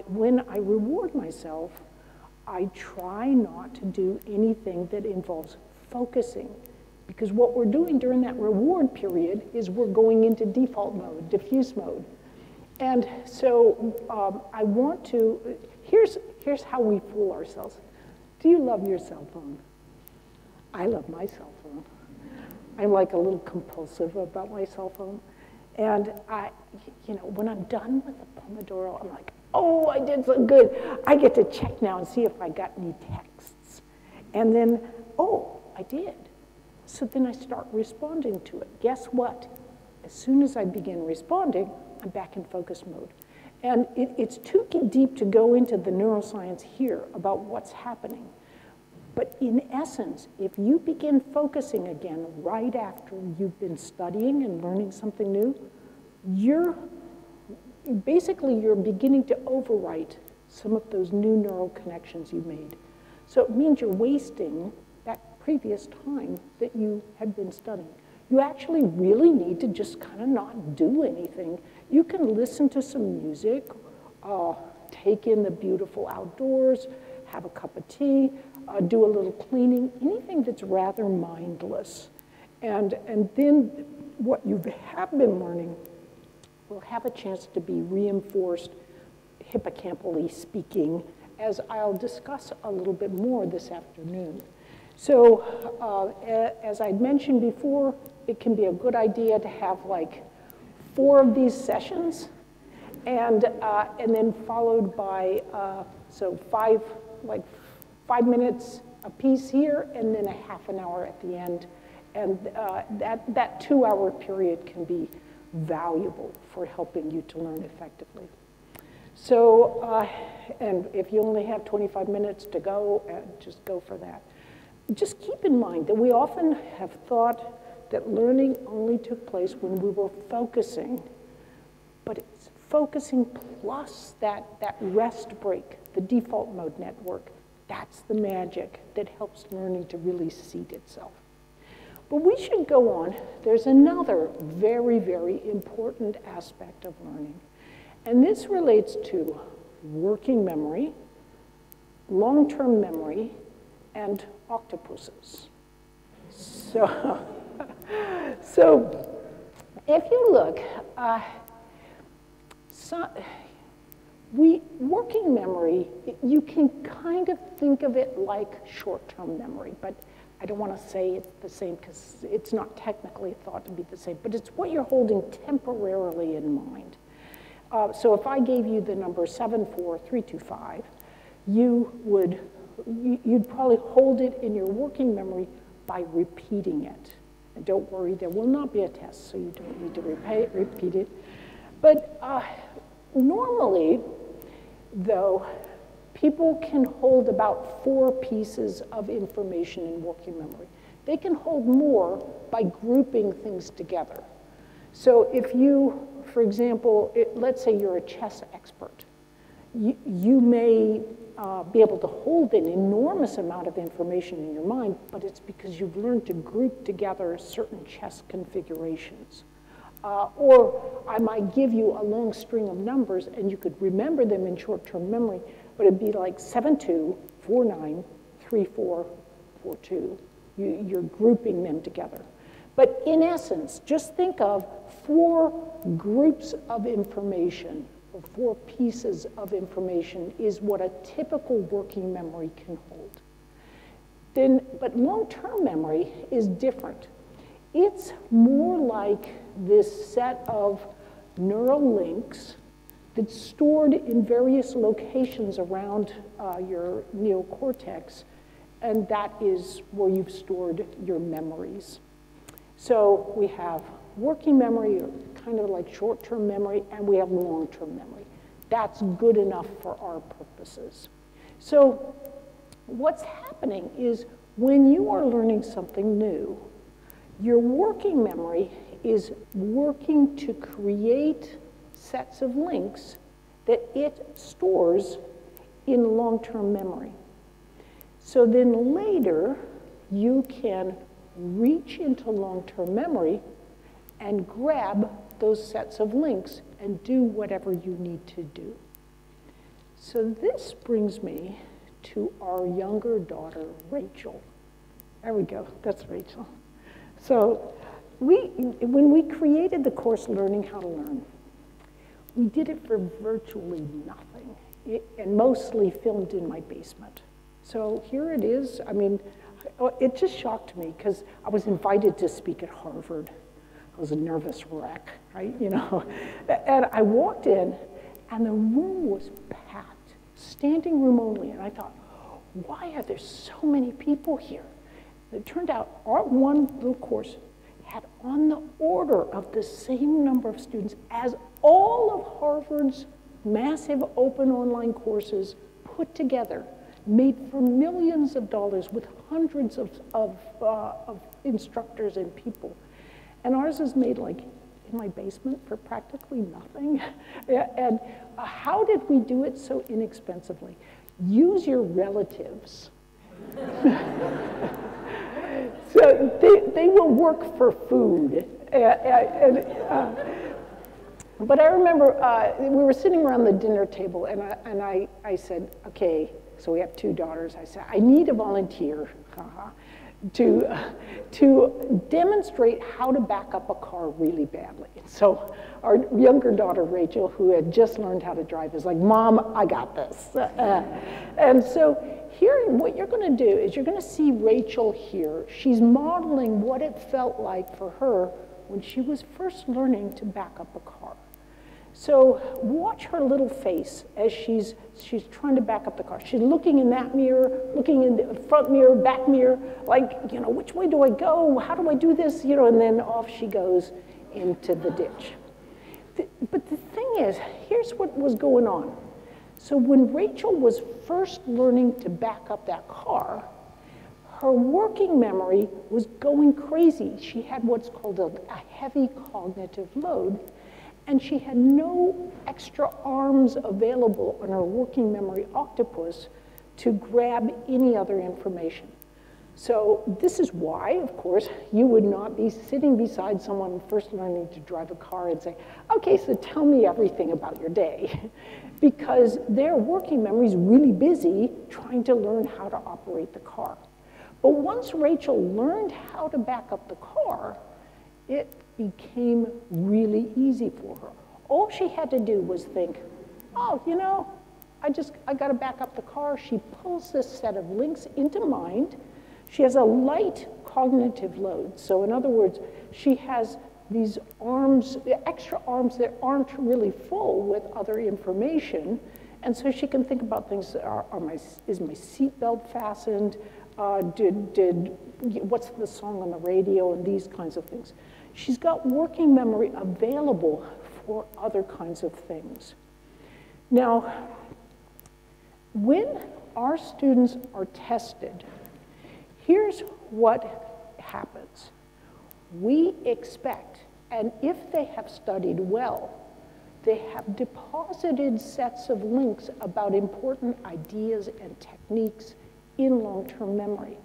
when I reward myself, I try not to do anything that involves focusing, because what we're doing during that reward period is we're going into default mode, diffuse mode. And so I want to, here's how we fool ourselves. Do you love your cell phone? I love my cell phone. I'm like a little compulsive about my cell phone. And you know, when I'm done with the Pomodoro, I'm like, oh, I did so good. I get to check now and see if I got any texts. And then, oh, I did. So then I start responding to it. Guess what? As soon as I begin responding, I'm back in focus mode. And it's too deep to go into the neuroscience here about what's happening. But in essence, if you begin focusing again right after you've been studying and learning something new, you're beginning to overwrite some of those new neural connections you made. So it means you're wasting that previous time that you had been studying. You actually really need to just kind of not do anything. You can listen to some music, take in the beautiful outdoors, have a cup of tea, do a little cleaning, anything that's rather mindless. And then what you have been learning will have a chance to be reinforced, hippocampally speaking, as I'll discuss a little bit more this afternoon. So as I mentioned before, it can be a good idea to have like 4 of these sessions, and then followed by so 5 minutes a piece here, and then a half an hour at the end. And that 2-hour period can be valuable for helping you to learn effectively. So, and if you only have 25 minutes to go, just go for that. Just keep in mind that we often have thought that learning only took place when we were focusing, but it's focusing plus that rest break, the default mode network. That's the magic that helps learning to really seat itself. But we should go on. There's another very, very important aspect of learning, and this relates to working memory, long-term memory, and octopuses. So, if you look, working memory, you can kind of think of it like short-term memory, but I don't want to say it's the same because it's not technically thought to be the same, but it's what you're holding temporarily in mind. So if I gave you the number 74325, you'd probably hold it in your working memory by repeating it. And don't worry, there will not be a test, so you don't need to repeat it. But normally, though, people can hold about 4 pieces of information in working memory. They can hold more by grouping things together. So if you, for example, let's say you're a chess expert, you may be able to hold an enormous amount of information in your mind, but it's because you've learned to group together certain chess configurations. Or I might give you a long string of numbers and you could remember them in short-term memory, but it'd be like 7-2, 4-9, 3-4, 4-2. You're grouping them together. But in essence, just think of 4 groups of information, or 4 pieces of information is what a typical working memory can hold. But long-term memory is different. It's more like this set of neural links that's stored in various locations around your neocortex, and that is where you've stored your memories. So we have working memory, or kind of like short-term memory, and we have long-term memory. That's good enough for our purposes. So what's happening is when you are learning something new, your working memory is working to create sets of links that it stores in long-term memory. So then later, you can reach into long-term memory and grab those sets of links and do whatever you need to do. So this brings me to our younger daughter, Rachel. There we go, that's Rachel. So when we created the course Learning How to Learn, we did it for virtually nothing, and mostly filmed in my basement. So here it is. I mean, it just shocked me because I was invited to speak at Harvard. I was a nervous wreck, right? You know, and I walked in, and the room was packed, standing room only. And I thought, why are there so many people here? It turned out our one little course had on the order of the same number of students as all of Harvard's massive open online courses put together, made for millions of dollars with hundreds of instructors and people. And ours is made like in my basement for practically nothing. And how did we do it so inexpensively? Use your relatives. So they will work for food. But I remember we were sitting around the dinner table, and I said, okay, so we have 2 daughters. I said, I need a volunteer to demonstrate how to back up a car really badly. So our younger daughter, Rachel, who had just learned how to drive, is like, Mom, I got this. And so here, what you're going to do is you're going to see Rachel here. She's modeling what it felt like for her when she was first learning to back up a car. So watch her little face as she's trying to back up the car. She's looking in that mirror, looking in the front mirror, back mirror, like, you know, which way do I go? How do I do this? You know, and then off she goes into the ditch. But the thing is, here's what was going on. So when Rachel was first learning to back up that car, her working memory was going crazy. She had what's called a heavy cognitive load, and she had no extra arms available on her working memory octopus to grab any other information. So this is why, of course, you would not be sitting beside someone first learning to drive a car and say, okay, so tell me everything about your day. Because their working memory is really busy trying to learn how to operate the car. But once Rachel learned how to back up the car, it became really easy for her. All she had to do was think, oh, you know, I got to back up the car. She pulls this set of links into mind. She has a light cognitive load. So in other words, she has these arms, extra arms that aren't really full with other information. And so she can think about things, is my seatbelt fastened? What's the song on the radio, and these kinds of things. She's got working memory available for other kinds of things. Now, when our students are tested, here's what happens. We expect, and if they have studied well, they have deposited sets of links about important ideas and techniques in long-term memory.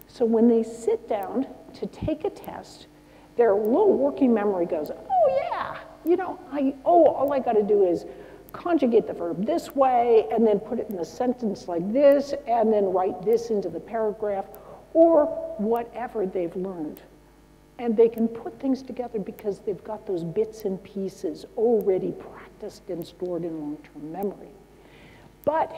So when they sit down to take a test, their little working memory goes, oh yeah, you know, all I gotta do is conjugate the verb this way, and then put it in a sentence like this, and then write this into the paragraph, or whatever they've learned. And they can put things together because they've got those bits and pieces already practiced and stored in long-term memory. But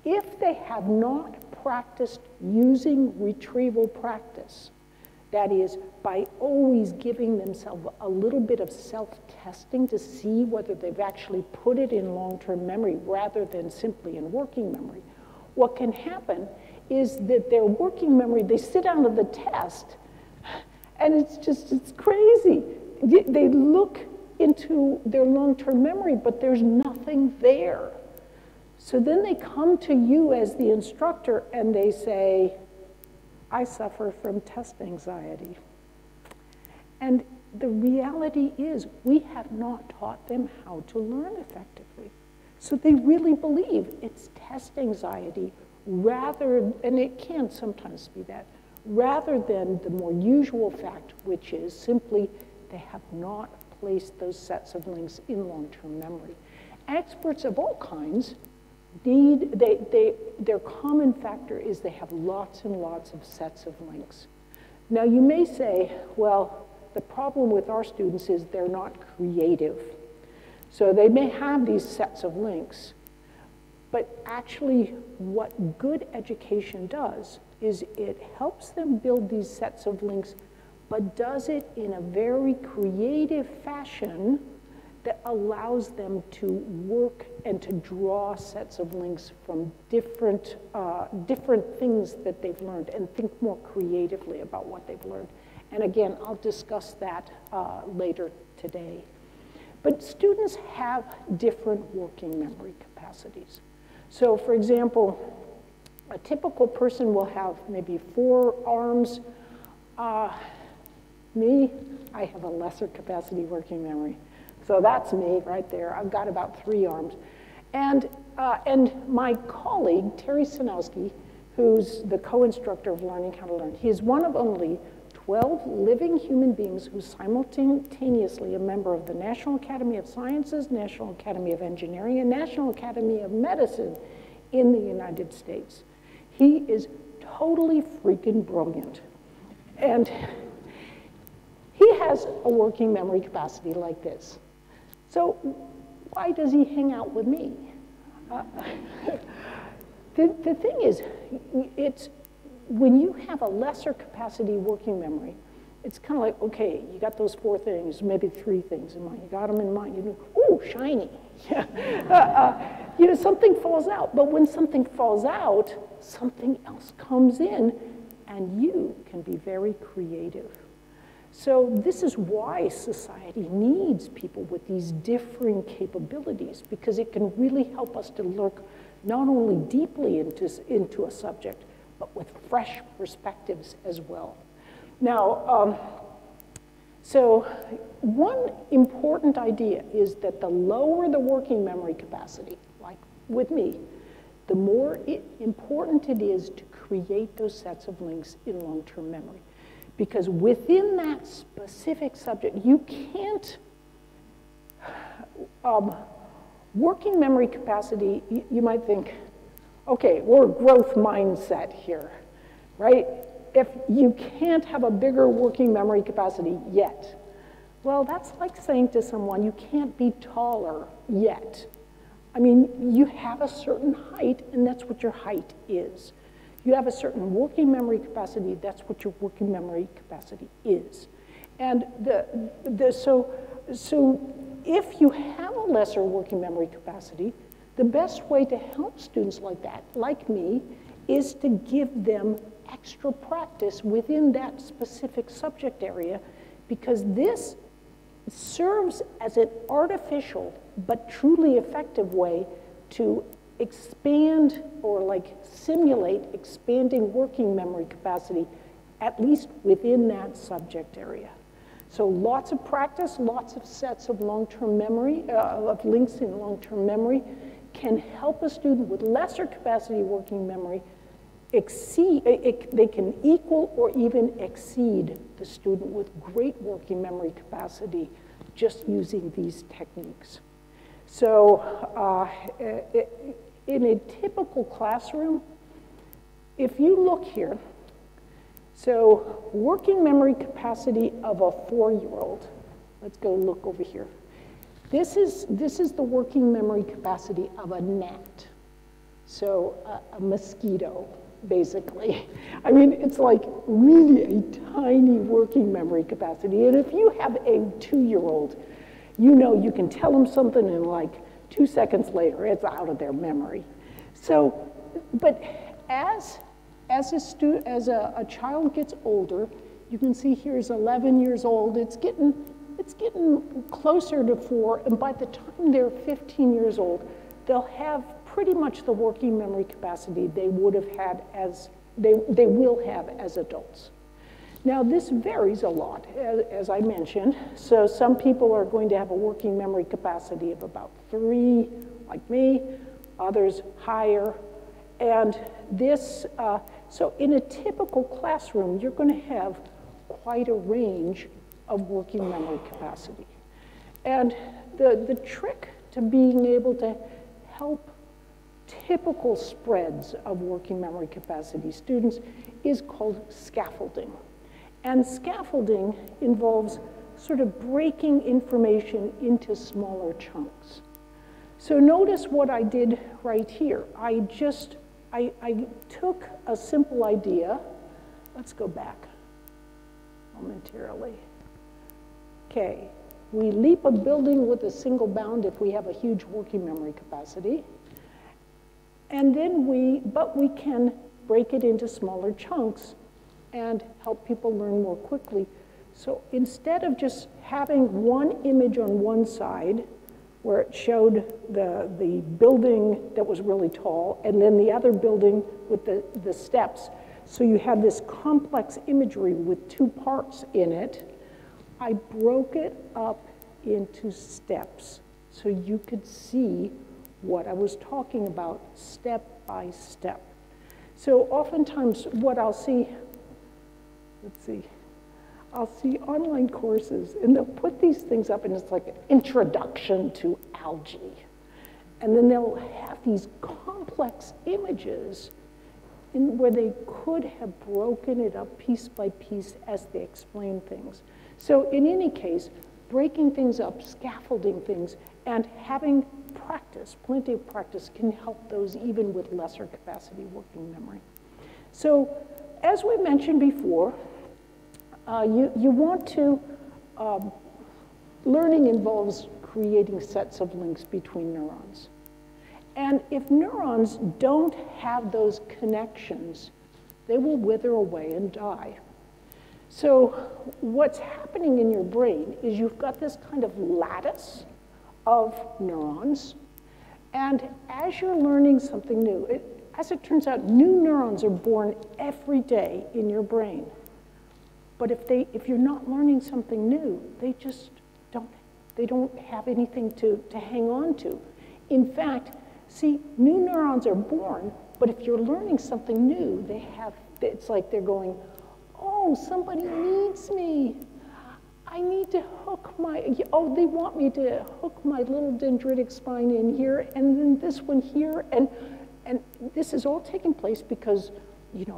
if they have not practiced using retrieval practice, that is, by always giving themselves a little bit of self-testing to see whether they've actually put it in long-term memory rather than simply in working memory, what can happen is that their working memory, they sit down to the test, and it's crazy. They look into their long-term memory, but there's nothing there. So then they come to you as the instructor and they say, I suffer from test anxiety. And the reality is we have not taught them how to learn effectively. So they really believe it's test anxiety rather, and it can sometimes be that, rather than the more usual fact, which is simply they have not placed those sets of links in long-term memory. Experts of all kinds their common factor is they have lots and lots of sets of links. Now you may say, well, the problem with our students is they're not creative. So they may have these sets of links, but actually what good education does is it helps them build these sets of links, but does it in a very creative fashion that allows them to work and to draw sets of links from different things that they've learned and think more creatively about what they've learned. And again, I'll discuss that later today. But students have different working memory capacities. So for example, a typical person will have maybe 4 arms. Me, I have a lesser capacity working memory. So that's me right there. I've got about 3 arms. And my colleague, Terry Sanowski, who's the co-instructor of Learning How to Learn, he is one of only 12 living human beings who's simultaneously a member of the National Academy of Sciences, National Academy of Engineering, and National Academy of Medicine in the United States. He is totally freaking brilliant. And he has a working memory capacity like this. So why does he hang out with me? The thing is, it's when you have a lesser capacity working memory, it's kind of like, okay, you got those 4 things, maybe 3 things in mind. You got them in mind. You know, ooh, shiny. Yeah. You know, something falls out. But when something falls out, something else comes in, and you can be very creative. So this is why society needs people with these differing capabilities, because it can really help us to look not only deeply into a subject, but with fresh perspectives as well. Now, so one important idea is that the lower the working memory capacity, like with me, the more important it is to create those sets of links in long-term memory. Because within that specific subject, you can't, working memory capacity, you might think, okay, we're a growth mindset here, right? If you can't have a bigger working memory capacity yet, well, that's like saying to someone, you can't be taller yet. I mean, you have a certain height, and that's what your height is. You have a certain working memory capacity, that's what your working memory capacity is. And so if you have a lesser working memory capacity, the best way to help students like that, like me, is to give them extra practice within that specific subject area, because this serves as an artificial but truly effective way to expand or like simulate expanding working memory capacity, at least within that subject area. So lots of practice, lots of sets of long-term memory, of links in long-term memory can help a student with lesser capacity working memory they can equal or even exceed the student with great working memory capacity just using these techniques. So in a typical classroom, if you look here, so working memory capacity of a 4-year-old, let's go look over here. This is the working memory capacity of a gnat, so a mosquito, basically. I mean, it's like really a tiny working memory capacity. And if you have a 2-year-old, you know you can tell them something and like 2 seconds later, it's out of their memory. So, but as a child gets older, you can see here's 11 years old, it's getting closer to 4, and by the time they're 15 years old, they'll have pretty much the working memory capacity they would have had as, they will have as adults. Now this varies a lot, as I mentioned. So some people are going to have a working memory capacity of about 3, like me, others higher. And this, so in a typical classroom, you're going to have quite a range of working memory capacity. And the trick to being able to help typical spreads of working memory capacity students is called scaffolding. And scaffolding involves sort of breaking information into smaller chunks. So notice what I did right here. I took a simple idea. Let's go back momentarily. Okay, we leap a building with a single bound if we have a huge working memory capacity. And then but we can break it into smaller chunks and help people learn more quickly. So instead of just having one image on one side where it showed the building that was really tall and then the other building with the steps, so you have this complex imagery with 2 parts in it, I broke it up into steps so you could see what I was talking about step by step. So oftentimes what I'll see, I'll see online courses and they'll put these things up and it's like an introduction to algae. And then they'll have these complex images where they could have broken it up piece by piece as they explain things. So in any case, breaking things up, scaffolding things, and having practice, plenty of practice, can help those even with lesser capacity working memory. So as we mentioned before, you want to, learning involves creating sets of links between neurons. And if neurons don't have those connections, they will wither away and die. So what's happening in your brain is you've got this kind of lattice of neurons, and as you're learning something new, as it turns out, new neurons are born every day in your brain. But if you're not learning something new, they just don't have anything to hang on to. In fact, see, new neurons are born, but if you're learning something new, it's like they're going, oh, somebody needs me. I need to hook oh, they want me to hook my little dendritic spine in here, and then this one here, and this is all taking place because,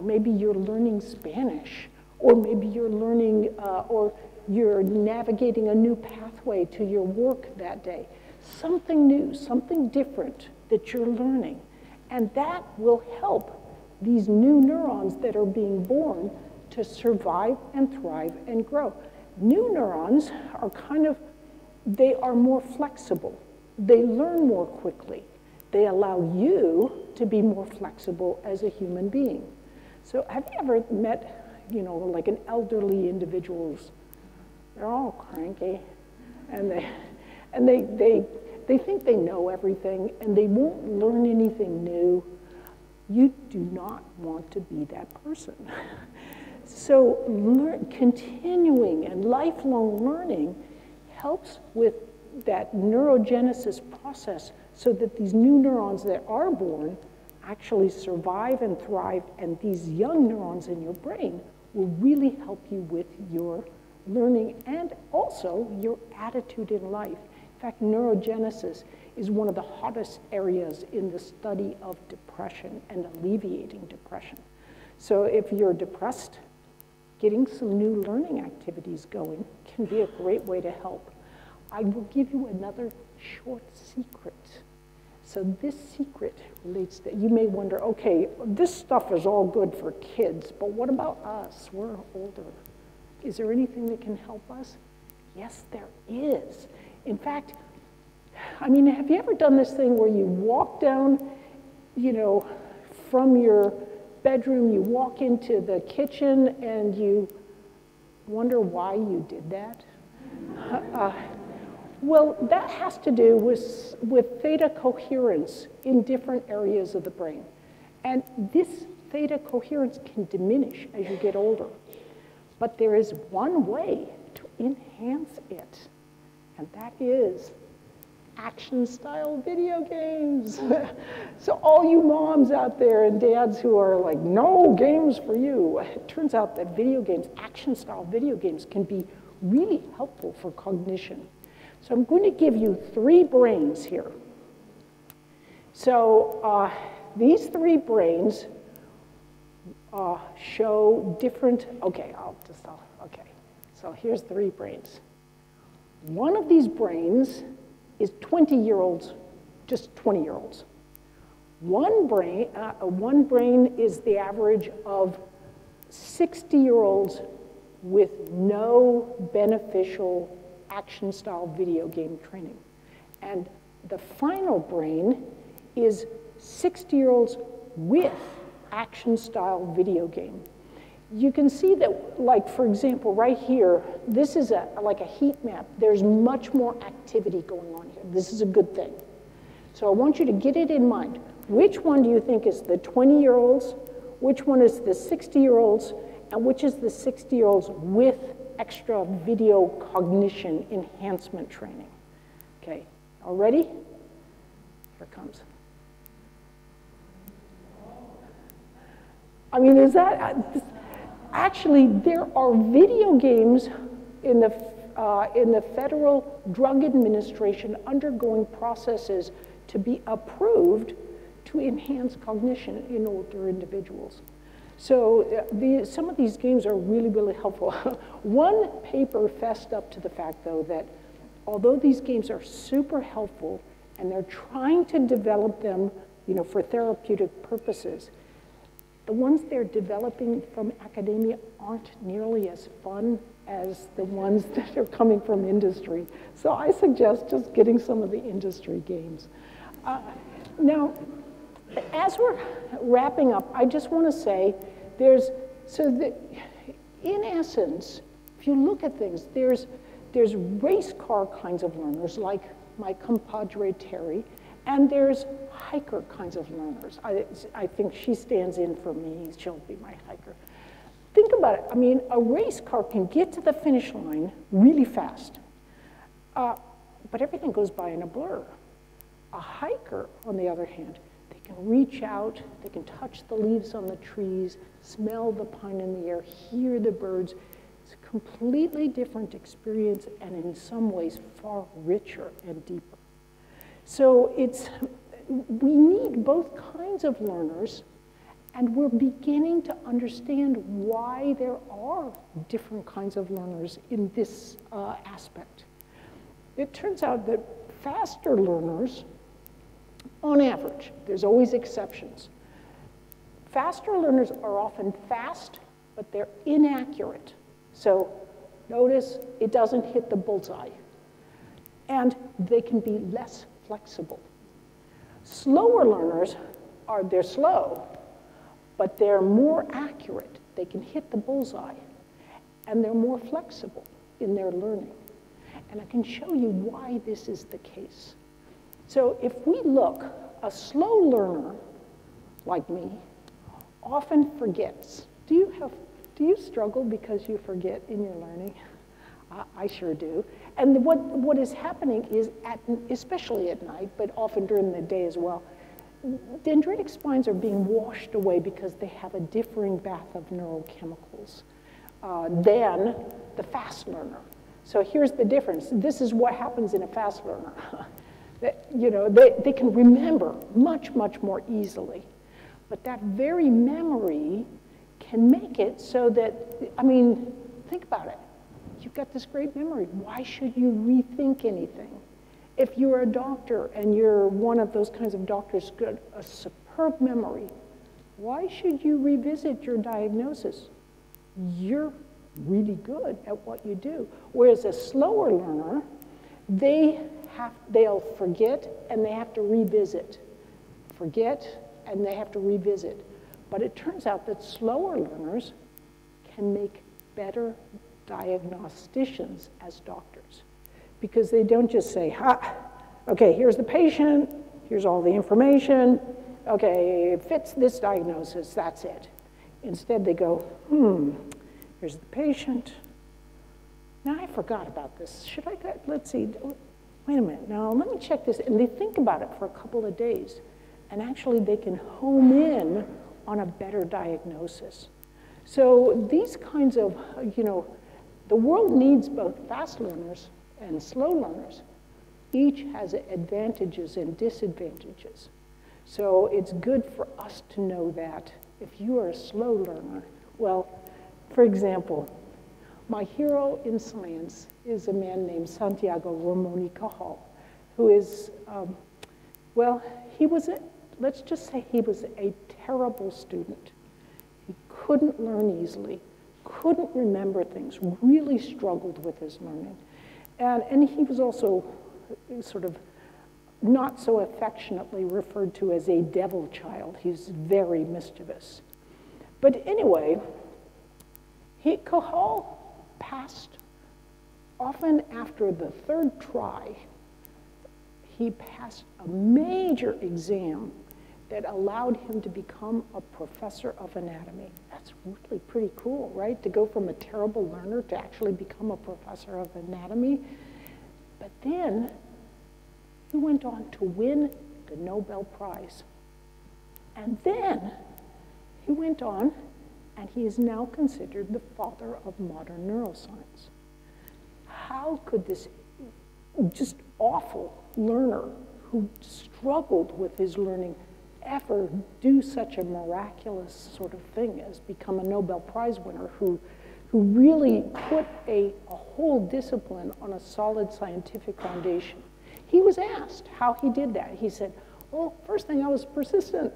maybe you're learning Spanish, or maybe you're learning, or you're navigating a new pathway to your work that day. Something new, something different that you're learning. And that will help these new neurons that are being born to survive and thrive and grow. New neurons are they are more flexible. They learn more quickly. They allow you to be more flexible as a human being. So have you ever met, like an elderly individuals? They're all cranky, and they think they know everything, and they won't learn anything new. You do not want to be that person. So continuing and lifelong learning helps with that neurogenesis process so that these new neurons that are born actually survive and thrive, and these young neurons in your brain will really help you with your learning and also your attitude in life. In fact, neurogenesis is one of the hottest areas in the study of depression and alleviating depression. So if you're depressed, getting some new learning activities going can be a great way to help. I will give you another short secret. So this secret relates to, you may wonder, okay, this stuff is all good for kids, but what about us? We're older. Is there anything that can help us? Yes, there is. In fact, I mean, have you ever done this thing where you walk down, you know, from your bedroom, you walk into the kitchen and you wonder why you did that? Well, that has to do with theta coherence in different areas of the brain. And this theta coherence can diminish as you get older. But there is one way to enhance it, and that is action-style video games. So all you moms out there and dads who are like, no games for you, it turns out that video games, action-style video games, can be really helpful for cognition. So I'm going to give you 3 brains here. So these 3 brains show different, okay, so here's 3 brains. One of these brains is 20-year-olds, just 20-year-olds. One brain is the average of 60-year-olds with no beneficial action-style video game training. And the final brain is 60-year-olds with action-style video game. You can see that, like, for example, right here, this is like a heat map. There's much more activity going on here. This is a good thing. So I want you to get it in mind. Which one do you think is the 20-year-olds? Which one is the 60-year-olds? And which is the 60-year-olds with extra video cognition enhancement training? Okay, all ready? Here it comes. I mean, is that, actually, there are video games in the Federal Drug Administration undergoing processes to be approved to enhance cognition in older individuals. So some of these games are really, really helpful. One paper fessed up to the fact, though, that although these games are super helpful and they're trying to develop them, you know, for therapeutic purposes, the ones they're developing from academia aren't nearly as fun as the ones that are coming from industry. So I suggest just getting some of the industry games. Now, as we're wrapping up, I just want to say in essence, if you look at things, there's race car kinds of learners, like my compadre Terry, and there's hiker kinds of learners. I think she stands in for me. She'll be my hiker. Think about it. I mean, a race car can get to the finish line really fast, but everything goes by in a blur. A hiker, on the other hand, they can reach out, they can touch the leaves on the trees, smell the pine in the air, hear the birds. It's a completely different experience, and in some ways far richer and deeper. So we need both kinds of learners, and we're beginning to understand why there are different kinds of learners in this aspect. It turns out that faster learners, on average, there's always exceptions. Faster learners are often fast, but they're inaccurate. So notice it doesn't hit the bullseye. And they can be less flexible. Slower learners they're slow, but they're more accurate. They can hit the bullseye, and they're more flexible in their learning. And I can show you why this is the case. So if we look, a slow learner, like me, often forgets. Do Do you struggle because you forget in your learning? I sure do. And what is happening is, especially at night, but often during the day as well, dendritic spines are being washed away because they have a differing bath of neurochemicals than the fast learner. So here's the difference. This is what happens in a fast learner. They can remember much, much more easily. But that very memory can make it so that, I mean, think about it. You've got this great memory. Why should you rethink anything? If you're a doctor and you're one of those kinds of doctors who's got a superb memory, why should you revisit your diagnosis? You're really good at what you do. Whereas a slower learner, they'll forget and they have to revisit. Forget and they have to revisit. But it turns out that slower learners can make better diagnosticians as doctors, because they don't just say, okay, here's the patient, here's all the information, okay, it fits this diagnosis, that's it. Instead they go, here's the patient. Now I forgot about this. Should I go, let's see, wait a minute, now let me check this. And they think about it for a couple of days, and actually they can home in on a better diagnosis. So these kinds of, the world needs both fast learners and slow learners. Each has advantages and disadvantages. So it's good for us to know that. If you are a slow learner, well, for example, my hero in science is a man named Santiago Ramon y Cajal, who is, let's just say he was a terrible student. He couldn't learn easily, couldn't remember things, really struggled with his learning. And he was also sort of not so affectionately referred to as a devil child. He's very mischievous. But anyway, Cajal passed often after the third try. He passed a major exam that allowed him to become a professor of anatomy. That's really pretty cool, right? To go from a terrible learner to actually become a professor of anatomy. But then he went on to win the Nobel Prize. And then he went on, and he is now considered the father of modern neuroscience. How could this just awful learner who struggled with his learning ever do such a miraculous sort of thing as become a Nobel Prize winner who really put a whole discipline on a solid scientific foundation? He was asked how he did that. He said, well, first thing, I was persistent.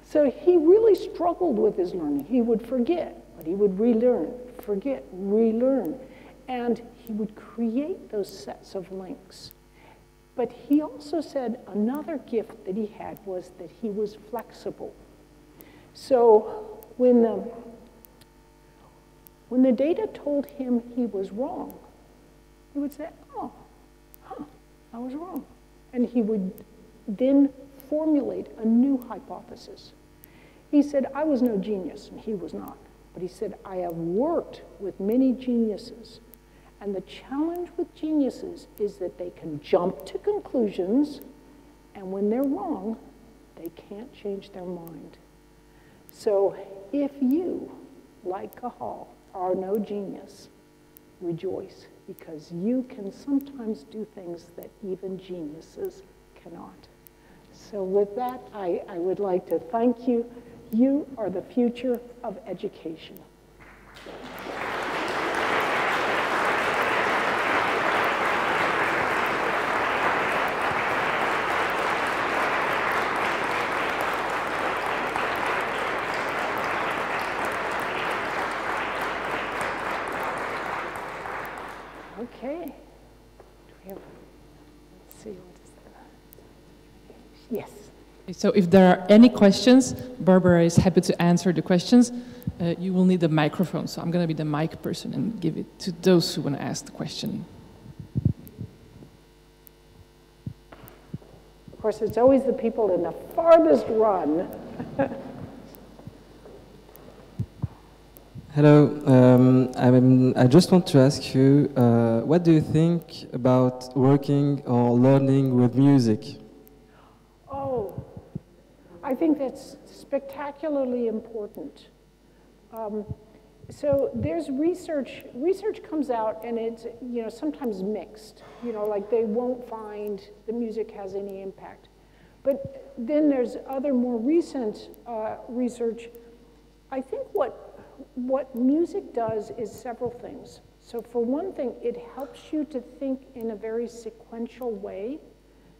So he really struggled with his learning. He would forget, but he would relearn, forget, relearn. And he would create those sets of links. But he also said another gift that he had was that he was flexible. So when the data told him he was wrong, he would say, I was wrong. And he would then formulate a new hypothesis. He said, I was no genius, and he was not. But he said, I have worked with many geniuses. And the challenge with geniuses is that they can jump to conclusions, and when they're wrong, they can't change their mind. So if you, like Cajal, are no genius, rejoice, because you can sometimes do things that even geniuses cannot. So with that, I would like to thank you. You are the future of education. Okay. Do we have, let's see, what is that? Yes. So if there are any questions, Barbara is happy to answer the questions. You will need a microphone, so I'm going to be the mic person and give it to those who want to ask the question. Of course, it's always the people in the farthest run. Hello. I just want to ask you, what do you think about working or learning with music? Oh, I think that's spectacularly important. So there's research comes out and it's, sometimes mixed, like they won't find the music has any impact. But then there's other more recent research. I think what music does is several things. So for one thing, it helps you to think in a very sequential way.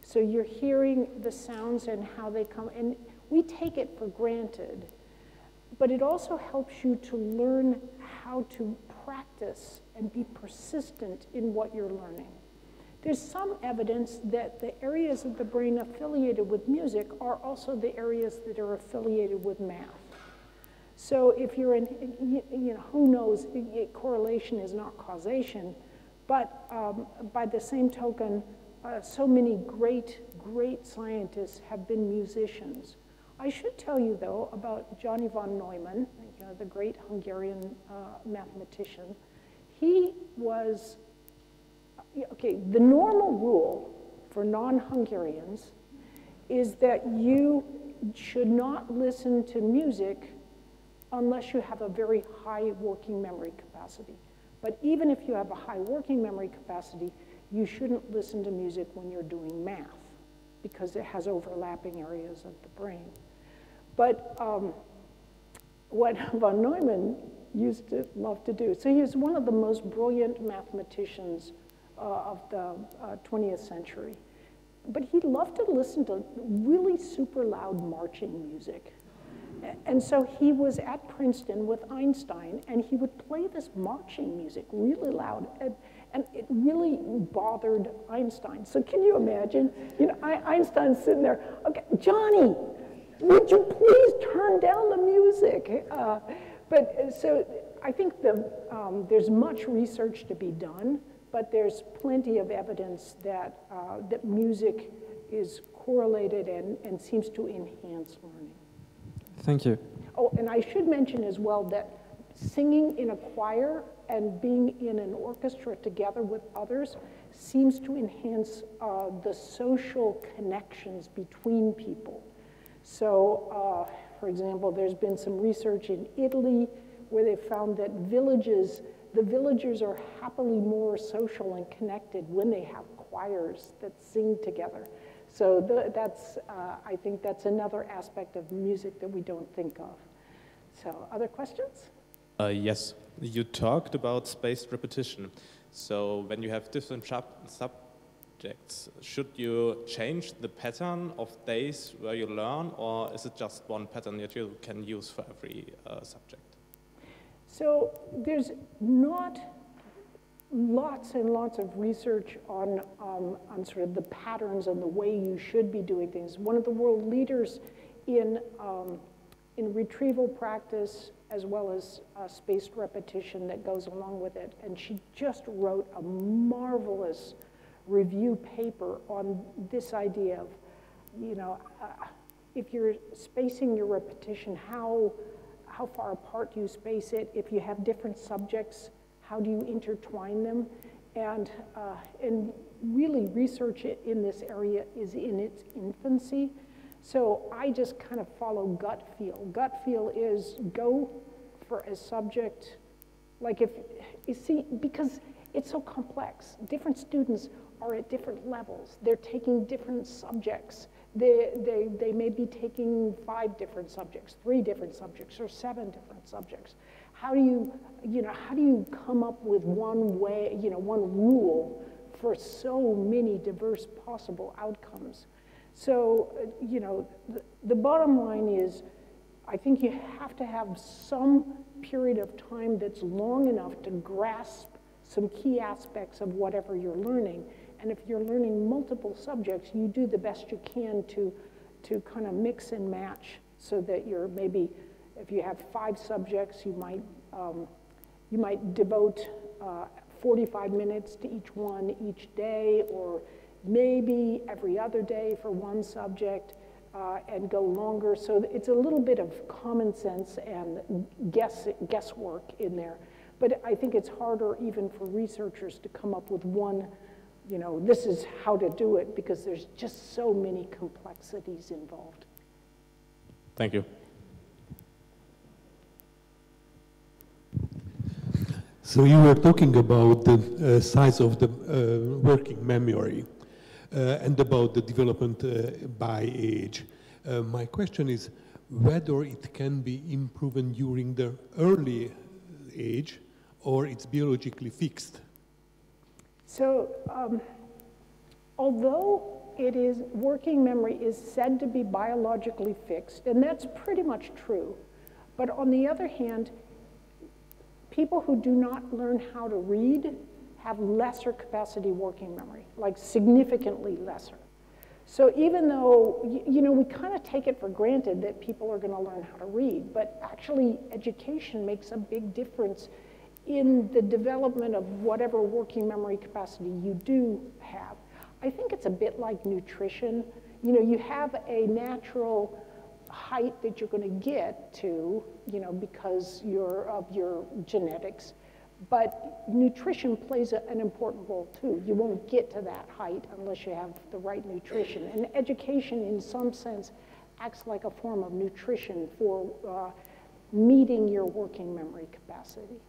So you're hearing the sounds and how they come, and we take it for granted. But it also helps you to learn how to practice and be persistent in what you're learning. There's some evidence that the areas of the brain affiliated with music are also the areas that are affiliated with math. So if you're in, who knows, correlation is not causation, but by the same token, so many great scientists have been musicians. I should tell you, though, about Johnny von Neumann, the great Hungarian mathematician. He was, the normal rule for non-Hungarians is that you should not listen to music unless you have a very high working memory capacity. But even if you have a high working memory capacity, you shouldn't listen to music when you're doing math because it has overlapping areas of the brain. But what von Neumann used to love to do, so he was one of the most brilliant mathematicians of the 20th century. But he loved to listen to really super loud marching music. And so he was at Princeton with Einstein, and he would play this marching music really loud, and it really bothered Einstein. So can you imagine? Einstein's sitting there, okay, Johnny, would you please turn down the music? But so I think there's much research to be done, but there's plenty of evidence that, that music is correlated and seems to enhance learning. Thank you. Oh, and I should mention as well that singing in a choir and being in an orchestra together with others seems to enhance the social connections between people. So, for example, there's been some research in Italy where they found that the villagers are happily more social and connected when they have choirs that sing together. So I think that's another aspect of music that we don't think of. So, other questions? Yes, you talked about spaced repetition. So when you have different subjects, should you change the pattern of days where you learn, or is it just one pattern that you can use for every subject? So there's not lots and lots of research on sort of the patterns and the way you should be doing things. One of the world leaders in retrieval practice, as well as spaced repetition that goes along with it, and she just wrote a marvelous review paper on this idea of, if you're spacing your repetition, how far apart do you space it? If you have different subjects, how do you intertwine them? And really research in this area is in its infancy. So I just kind of follow gut feel. Gut feel is go for a subject, like if, you see, because it's so complex. Different students are at different levels. They're taking different subjects. They may be taking 5 different subjects, 3 different subjects, or 7 different subjects. How do you come up with one way, one rule for so many diverse possible outcomes? So, the bottom line is, I think you have to have some period of time that's long enough to grasp some key aspects of whatever you're learning. And if you're learning multiple subjects, you do the best you can to kind of mix and match so that you're maybe, if you have 5 subjects, you might devote 45 minutes to each one each day, or maybe every other day for one subject. and go longer. So it's a little bit of common sense and guesswork in there. But I think it's harder even for researchers to come up with one, you know, this is how to do it, because there's just so many complexities involved. Thank you. So you were talking about the size of the working memory and about the development by age. My question is whether it can be improved during the early age or it's biologically fixed. So although it is, working memory is said to be biologically fixed, and that's pretty much true, but on the other hand, people who do not learn how to read have lesser capacity working memory, like significantly lesser. So even though, you know, we kind of take it for granted that people are going to learn how to read, but actually education makes a big difference in the development of whatever working memory capacity you do have. I think it's a bit like nutrition. You know, you have a natural height that you're going to get to, you know, because of your genetics. But nutrition plays an important role too. You won't get to that height unless you have the right nutrition. And education, in some sense, acts like a form of nutrition for meeting your working memory capacity.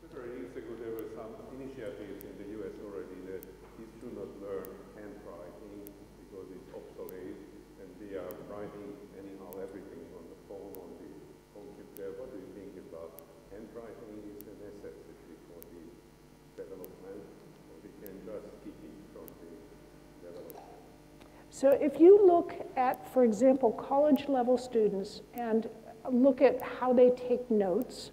Several years ago, there were some initiatives in the US already that kids should not learn handwriting because it's obsolete, and they are writing anyhow everything on the phone, on the computer. What do you think about handwriting is a necessity for the development, or we can just keep it from the development? So if you look at, for example, college-level students and look at how they take notes,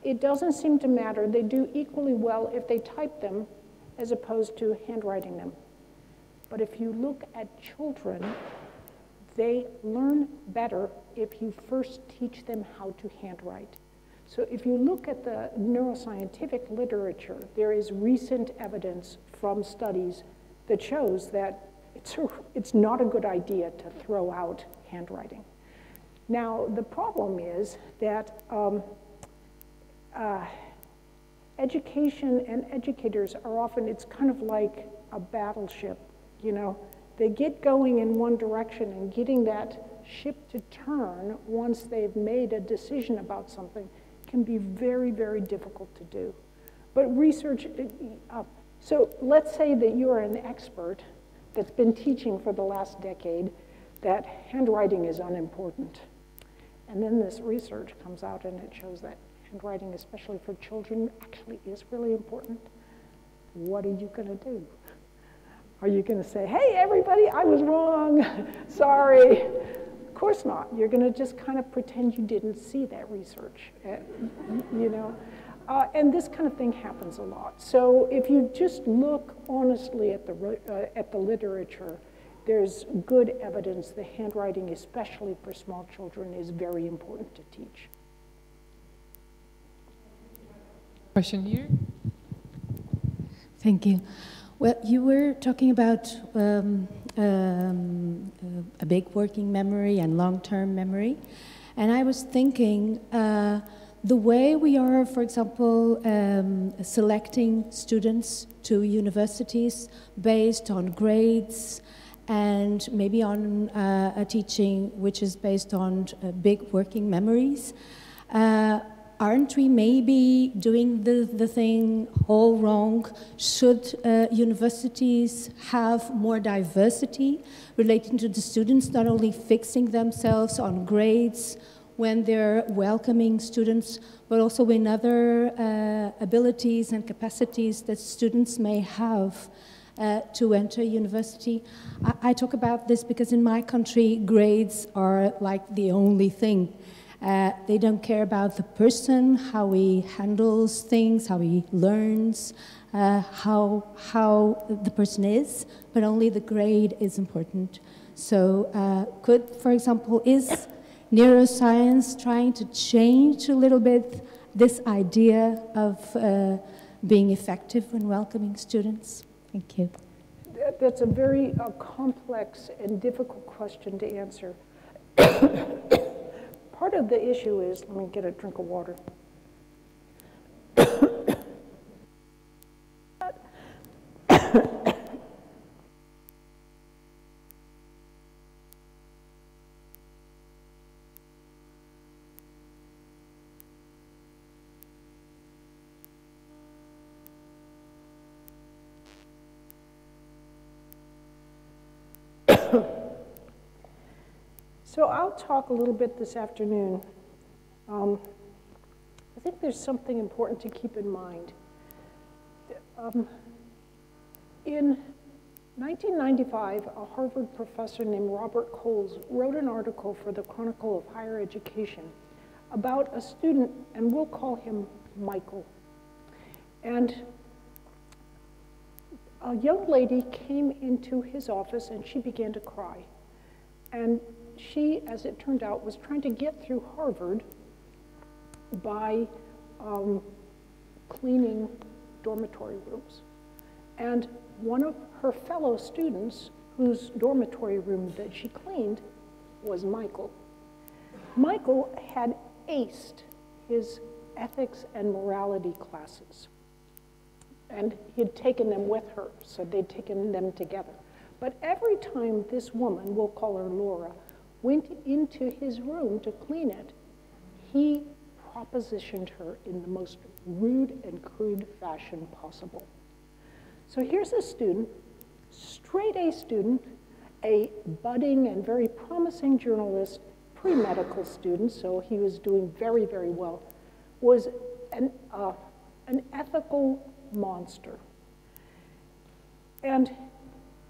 it doesn't seem to matter. They do equally well if they type them as opposed to handwriting them. But if you look at children, they learn better if you first teach them how to handwrite. So if you look at the neuroscientific literature, there is recent evidence from studies that shows that it's not a good idea to throw out handwriting. Now, the problem is that education and educators are often, it's kind of like a battleship, you know. They get going in one direction, and getting that ship to turn once they've made a decision about something can be very, very difficult to do. But research, so let's say that you're an expert that's been teaching for the last decade that handwriting is unimportant. And then this research comes out and it shows that handwriting, especially for children, actually is really important. What are you going to do? Are you going to say, hey, everybody, I was wrong, sorry? Of course not. You're going to just kind of pretend you didn't see that research, you know? And this kind of thing happens a lot. So if you just look honestly at the literature, there's good evidence that handwriting, especially for small children, is very important to teach. Question here. Thank you. Well, you were talking about a big working memory and long-term memory, and I was thinking the way we are, for example, selecting students to universities based on grades and maybe on a teaching which is based on big working memories. Aren't we maybe doing the thing all wrong? Should universities have more diversity relating to the students, not only fixing themselves on grades when they're welcoming students, but also in other abilities and capacities that students may have to enter university? I talk about this because in my country, grades are like the only thing. They don't care about the person, how he handles things, how he learns, how the person is, but only the grade is important. So could, for example, is neuroscience trying to change a little bit this idea of being effective when welcoming students? Thank you. That's a very complex and difficult question to answer. Part of the issue is, let me get a drink of water. So I'll talk a little bit this afternoon. I think there's something important to keep in mind. In 1995, a Harvard professor named Robert Coles wrote an article for the Chronicle of Higher Education about a student, and we'll call him Michael. And a young lady came into his office and she began to cry. And she, as it turned out, was trying to get through Harvard by cleaning dormitory rooms. And one of her fellow students, whose dormitory room that she cleaned, was Michael. Michael had aced his ethics and morality classes. And he had taken them with her, so they'd taken them together. But every time this woman, we'll call her Laura, went into his room to clean it, he propositioned her in the most rude and crude fashion possible. So here's a student, straight A student, a budding and very promising journalist, pre-medical student, so he was doing very, very well, was an ethical monster. And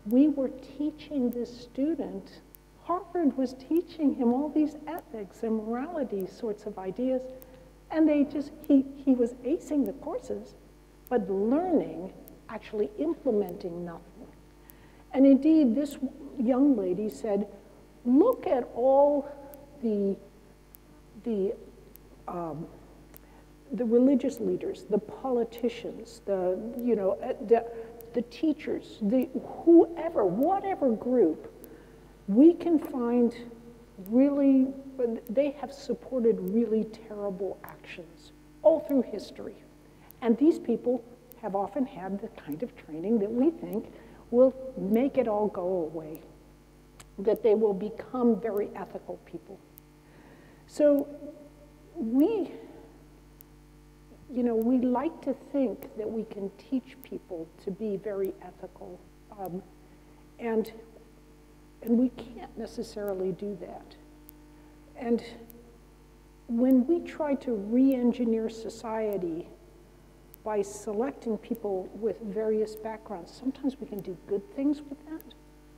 we were teaching this student, Harvard was teaching him all these ethics and morality sorts of ideas, and he was acing the courses, but learning, actually implementing nothing. And indeed, this young lady said, look at all the religious leaders, the politicians, the teachers, whoever, whatever group, we can find really, they have supported really terrible actions all through history. And these people have often had the kind of training that we think will make it all go away, that they will become very ethical people. So we like to think that we can teach people to be very ethical, and we can't necessarily do that. And when we try to re-engineer society by selecting people with various backgrounds, sometimes we can do good things with that,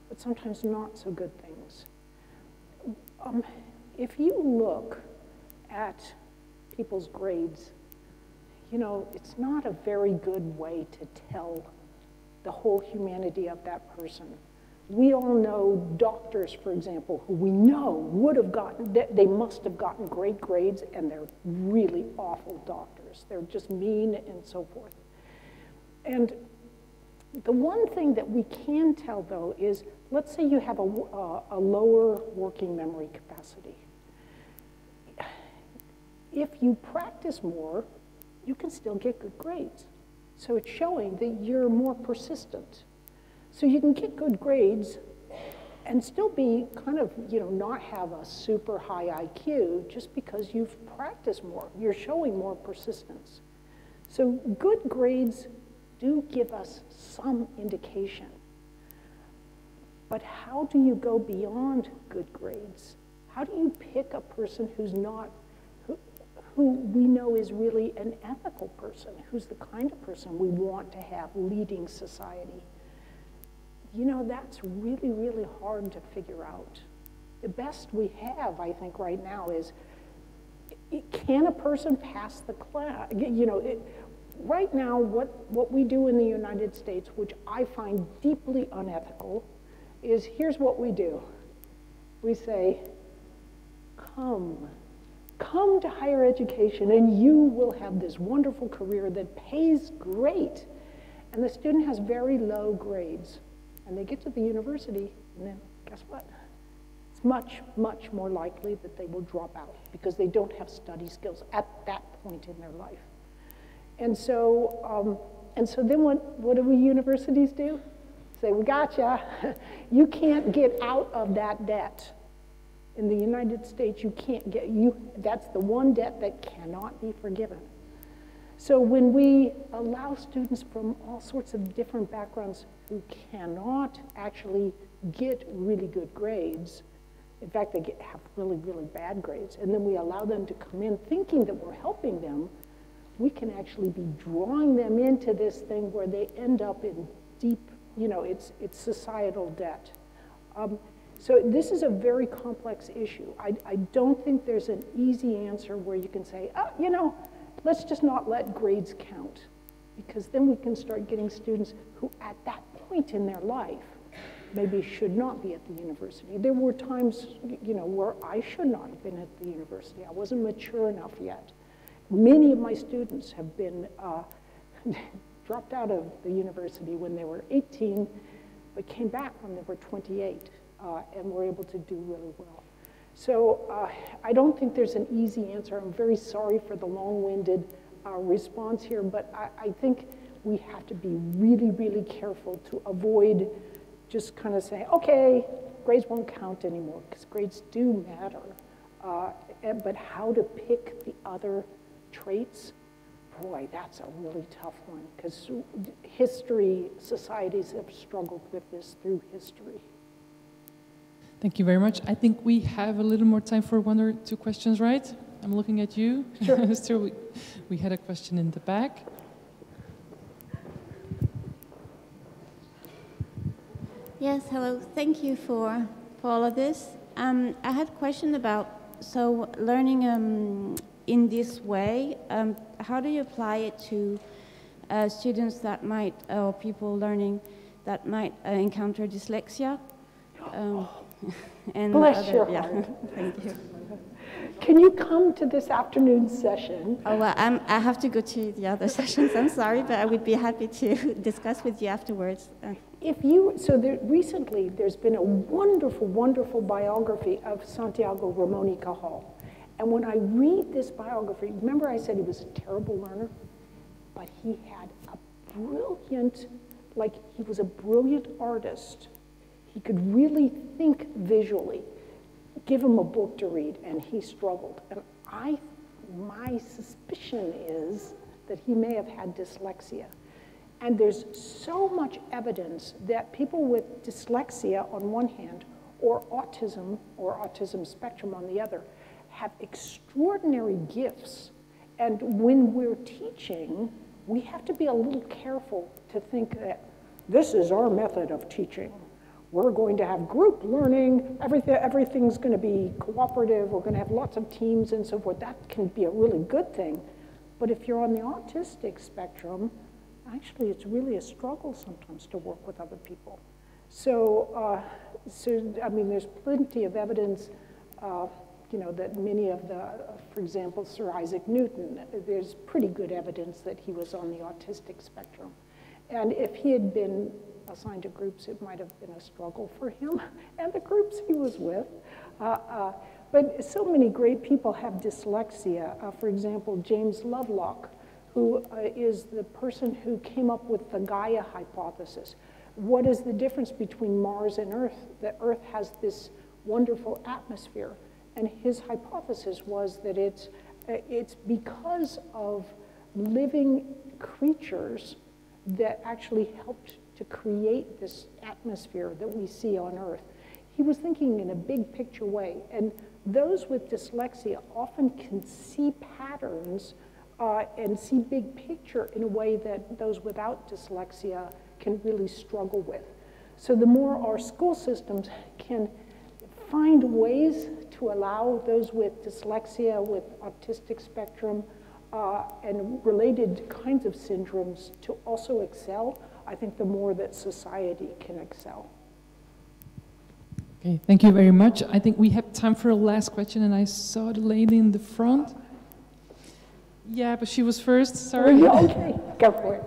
but sometimes not so good things. If you look at people's grades, it's not a very good way to tell the whole humanity of that person. We all know doctors, for example, who we know would have gotten, they must have gotten great grades, and they're really awful doctors. They're just mean and so forth. And the one thing that we can tell, though, is, let's say you have a lower working memory capacity. If you practice more, you can still get good grades. So it's showing that you're more persistent. So you can get good grades and still be kind of, not have a super high IQ just because you've practiced more. You're showing more persistence. So good grades do give us some indication. But how do you go beyond good grades? How do you pick a person who's not, who we know is really an ethical person, who's the kind of person we want to have leading society? That's really, really hard to figure out. The best we have, I think, right now is, can a person pass the class? Right now, what we do in the United States, which I find deeply unethical, is here's what we do. We say, come to higher education and you will have this wonderful career that pays great. And the student has very low grades. And they get to the university, and then guess what? It's much, much more likely that they will drop out because they don't have study skills at that point in their life. And so then what do we universities do? Say, we gotcha. You can't get out of that debt. In the United States, you can't get, that's the one debt that cannot be forgiven. So when we allow students from all sorts of different backgrounds who cannot actually get really good grades, in fact, they have really, really bad grades, and then we allow them to come in thinking that we're helping them, we can actually be drawing them into this thing where they end up in deep, it's societal debt. So this is a very complex issue. I don't think there's an easy answer where you can say, let's just not let grades count, because then we can start getting students who at that point in their life maybe should not be at the university. There were times, where I should not have been at the university. I wasn't mature enough yet. Many of my students have been dropped out of the university when they were 18, but came back when they were 28 and were able to do really well. So I don't think there's an easy answer. I'm very sorry for the long-winded response here, but I think we have to be really, really careful to avoid just kind of saying, okay, grades won't count anymore, because grades do matter. But how to pick the other traits, boy, that's a really tough one, because societies have struggled with this through history. Thank you very much. I think we have a little more time for 1 or 2 questions, right? I'm looking at you. Sure. Still, we had a question in the back. Yes, hello. Thank you for all of this. I had a question about, so learning in this way, how do you apply it to students that might, or people learning that might encounter dyslexia? And bless your heart. Thank you. Can you come to this afternoon's session? Oh, well, I have to go to the other sessions. I'm sorry, but I would be happy to discuss with you afterwards. Recently, there's been a wonderful, wonderful biography of Santiago Ramon y Cajal. And when I read this biography, remember I said he was a terrible learner? But he had a brilliant, he was a brilliant artist. He could really think visually. Give him a book to read, and he struggled. And my suspicion is that he may have had dyslexia. And there's so much evidence that people with dyslexia on one hand, or autism spectrum on the other, have extraordinary gifts. And when we're teaching, we have to be a little careful to think that this is our method of teaching. We're going to have group learning, everything's going to be cooperative, we're going to have lots of teams and so forth. That can be a really good thing. But if you're on the autistic spectrum, actually it's really a struggle sometimes to work with other people. So I mean, there's plenty of evidence, that many of for example, Sir Isaac Newton, there's pretty good evidence that he was on the autistic spectrum. And if he had been assigned to groups, it might have been a struggle for him and the groups he was with. But so many great people have dyslexia. For example, James Lovelock, who is the person who came up with the Gaia hypothesis. What is the difference between Mars and Earth? That Earth has this wonderful atmosphere. And his hypothesis was that it's because of living creatures that actually helped to create this atmosphere that we see on Earth. He was thinking in a big picture way, and those with dyslexia often can see patterns and see big picture in a way that those without dyslexia can really struggle with. So the more our school systems can find ways to allow those with dyslexia, with autistic spectrum, and related kinds of syndromes to also excel, I think the more that society can excel. Okay, thank you very much. I think we have time for a last question, and I saw the lady in the front. Yeah, but she was first, sorry. Oh, yeah, okay, go for it.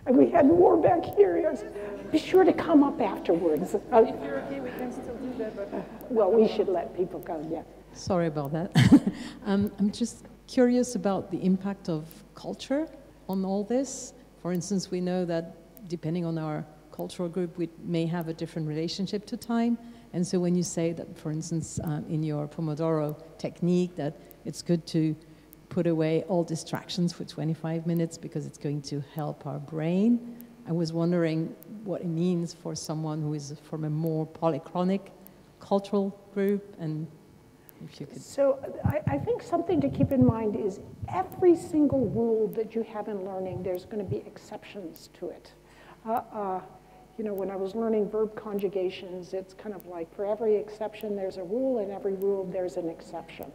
And we had more back here, yes. be sure to come up afterwards. If you're okay, we can still do that, but... Well, we should let people go, yeah. Sorry about that. I'm just curious about the impact of culture on all this. For instance, we know that depending on our cultural group, we may have a different relationship to time. And so when you say that, for instance, in your Pomodoro technique, that it's good to put away all distractions for 25 minutes because it's going to help our brain, I was wondering what it means for someone who is from a more polychronic cultural group, and if you could... So I think something to keep in mind is every single rule that you have in learning, there's going to be exceptions to it. You know, when I was learning verb conjugations, it's kind of like for every exception there's a rule, and every rule there's an exception.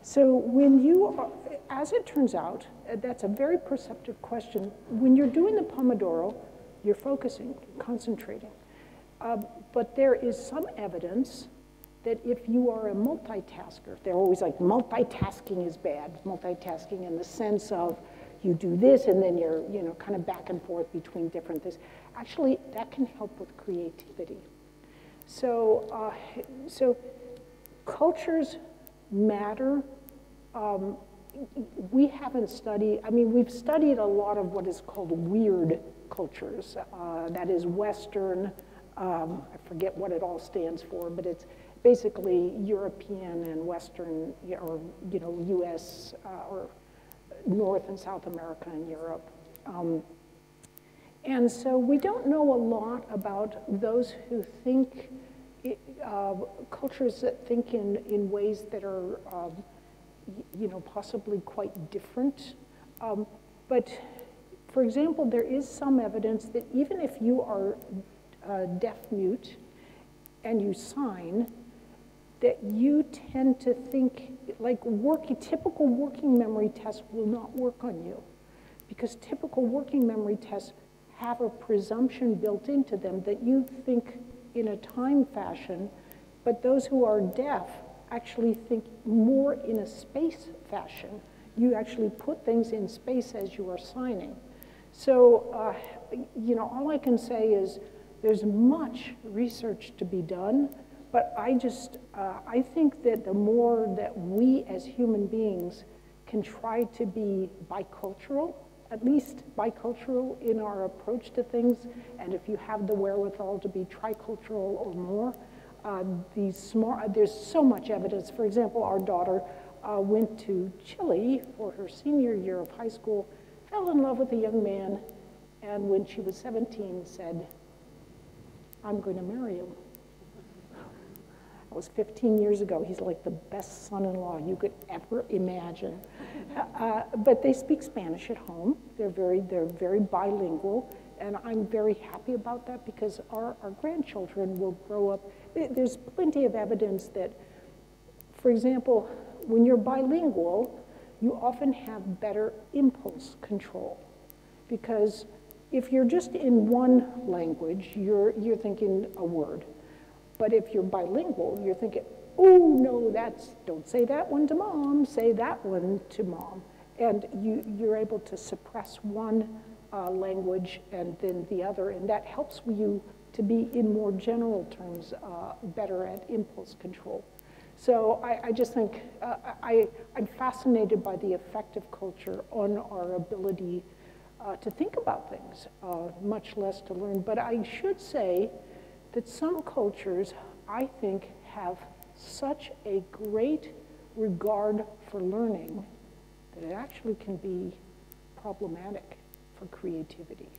So when you are, as it turns out, that's a very perceptive question. When you're doing the Pomodoro, you're focusing, concentrating. But there is some evidence that if you are a multitasker, they're always like, multitasking is bad. Multitasking in the sense of you do this and then you're, you know, kind of back and forth between different things. Actually, that can help with creativity. So, so cultures matter. We haven't studied, I mean, we've studied a lot of what is called weird cultures. That is Western, I forget what it all stands for, but it's basically European and Western, or, you know, US, or North and South America and Europe. And so we don't know a lot about those who think, cultures that think in ways that are, you know, possibly quite different. But for example, there is some evidence that even if you are deaf-mute and you sign, that you tend to think, like typical working memory tests will not work on you, because typical working memory tests have a presumption built into them that you think in a time fashion, but those who are deaf actually think more in a space fashion. You actually put things in space as you are signing. So, you know, all I can say is there's much research to be done, but I think that the more that we as human beings can try to be bicultural, at least bicultural in our approach to things, and if you have the wherewithal to be tricultural or more, there's so much evidence. For example, our daughter went to Chile for her senior year of high school, fell in love with a young man, and when she was 17 said, "I'm going to marry him." That was 15 years ago. He's like the best son-in-law you could ever imagine. But they speak Spanish at home. They're very bilingual, and I'm very happy about that because our grandchildren will grow up. There's plenty of evidence that, for example, when you're bilingual, you often have better impulse control, because if you're just in one language, you're thinking a word. But if you're bilingual, you're thinking, oh, no, don't say that one to mom, say that one to mom. And you're able to suppress one language and then the other, and that helps you to be, in more general terms, better at impulse control. So I just think, I'm fascinated by the effect of culture on our ability to think about things, much less to learn. But I should say that some cultures, I think, have such a great regard for learning that it actually can be problematic for creativity.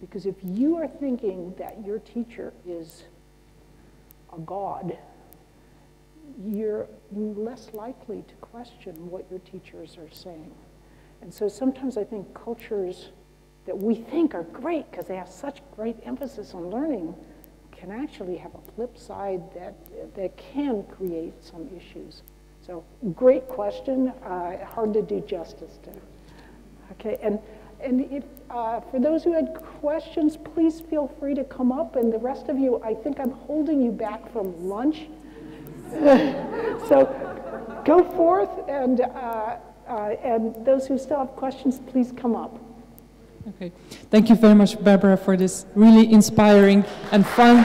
Because if you are thinking that your teacher is a god, you're less likely to question what your teachers are saying. And so sometimes I think cultures that we think are great because they have such great emphasis on learning can actually have a flip side that can create some issues. So great question, hard to do justice to. Okay, and if, for those who had questions, please feel free to come up, and the rest of you, I think I'm holding you back from lunch. So go forth, and those who still have questions, please come up. Okay. Thank you very much, Barbara, for this really inspiring and fun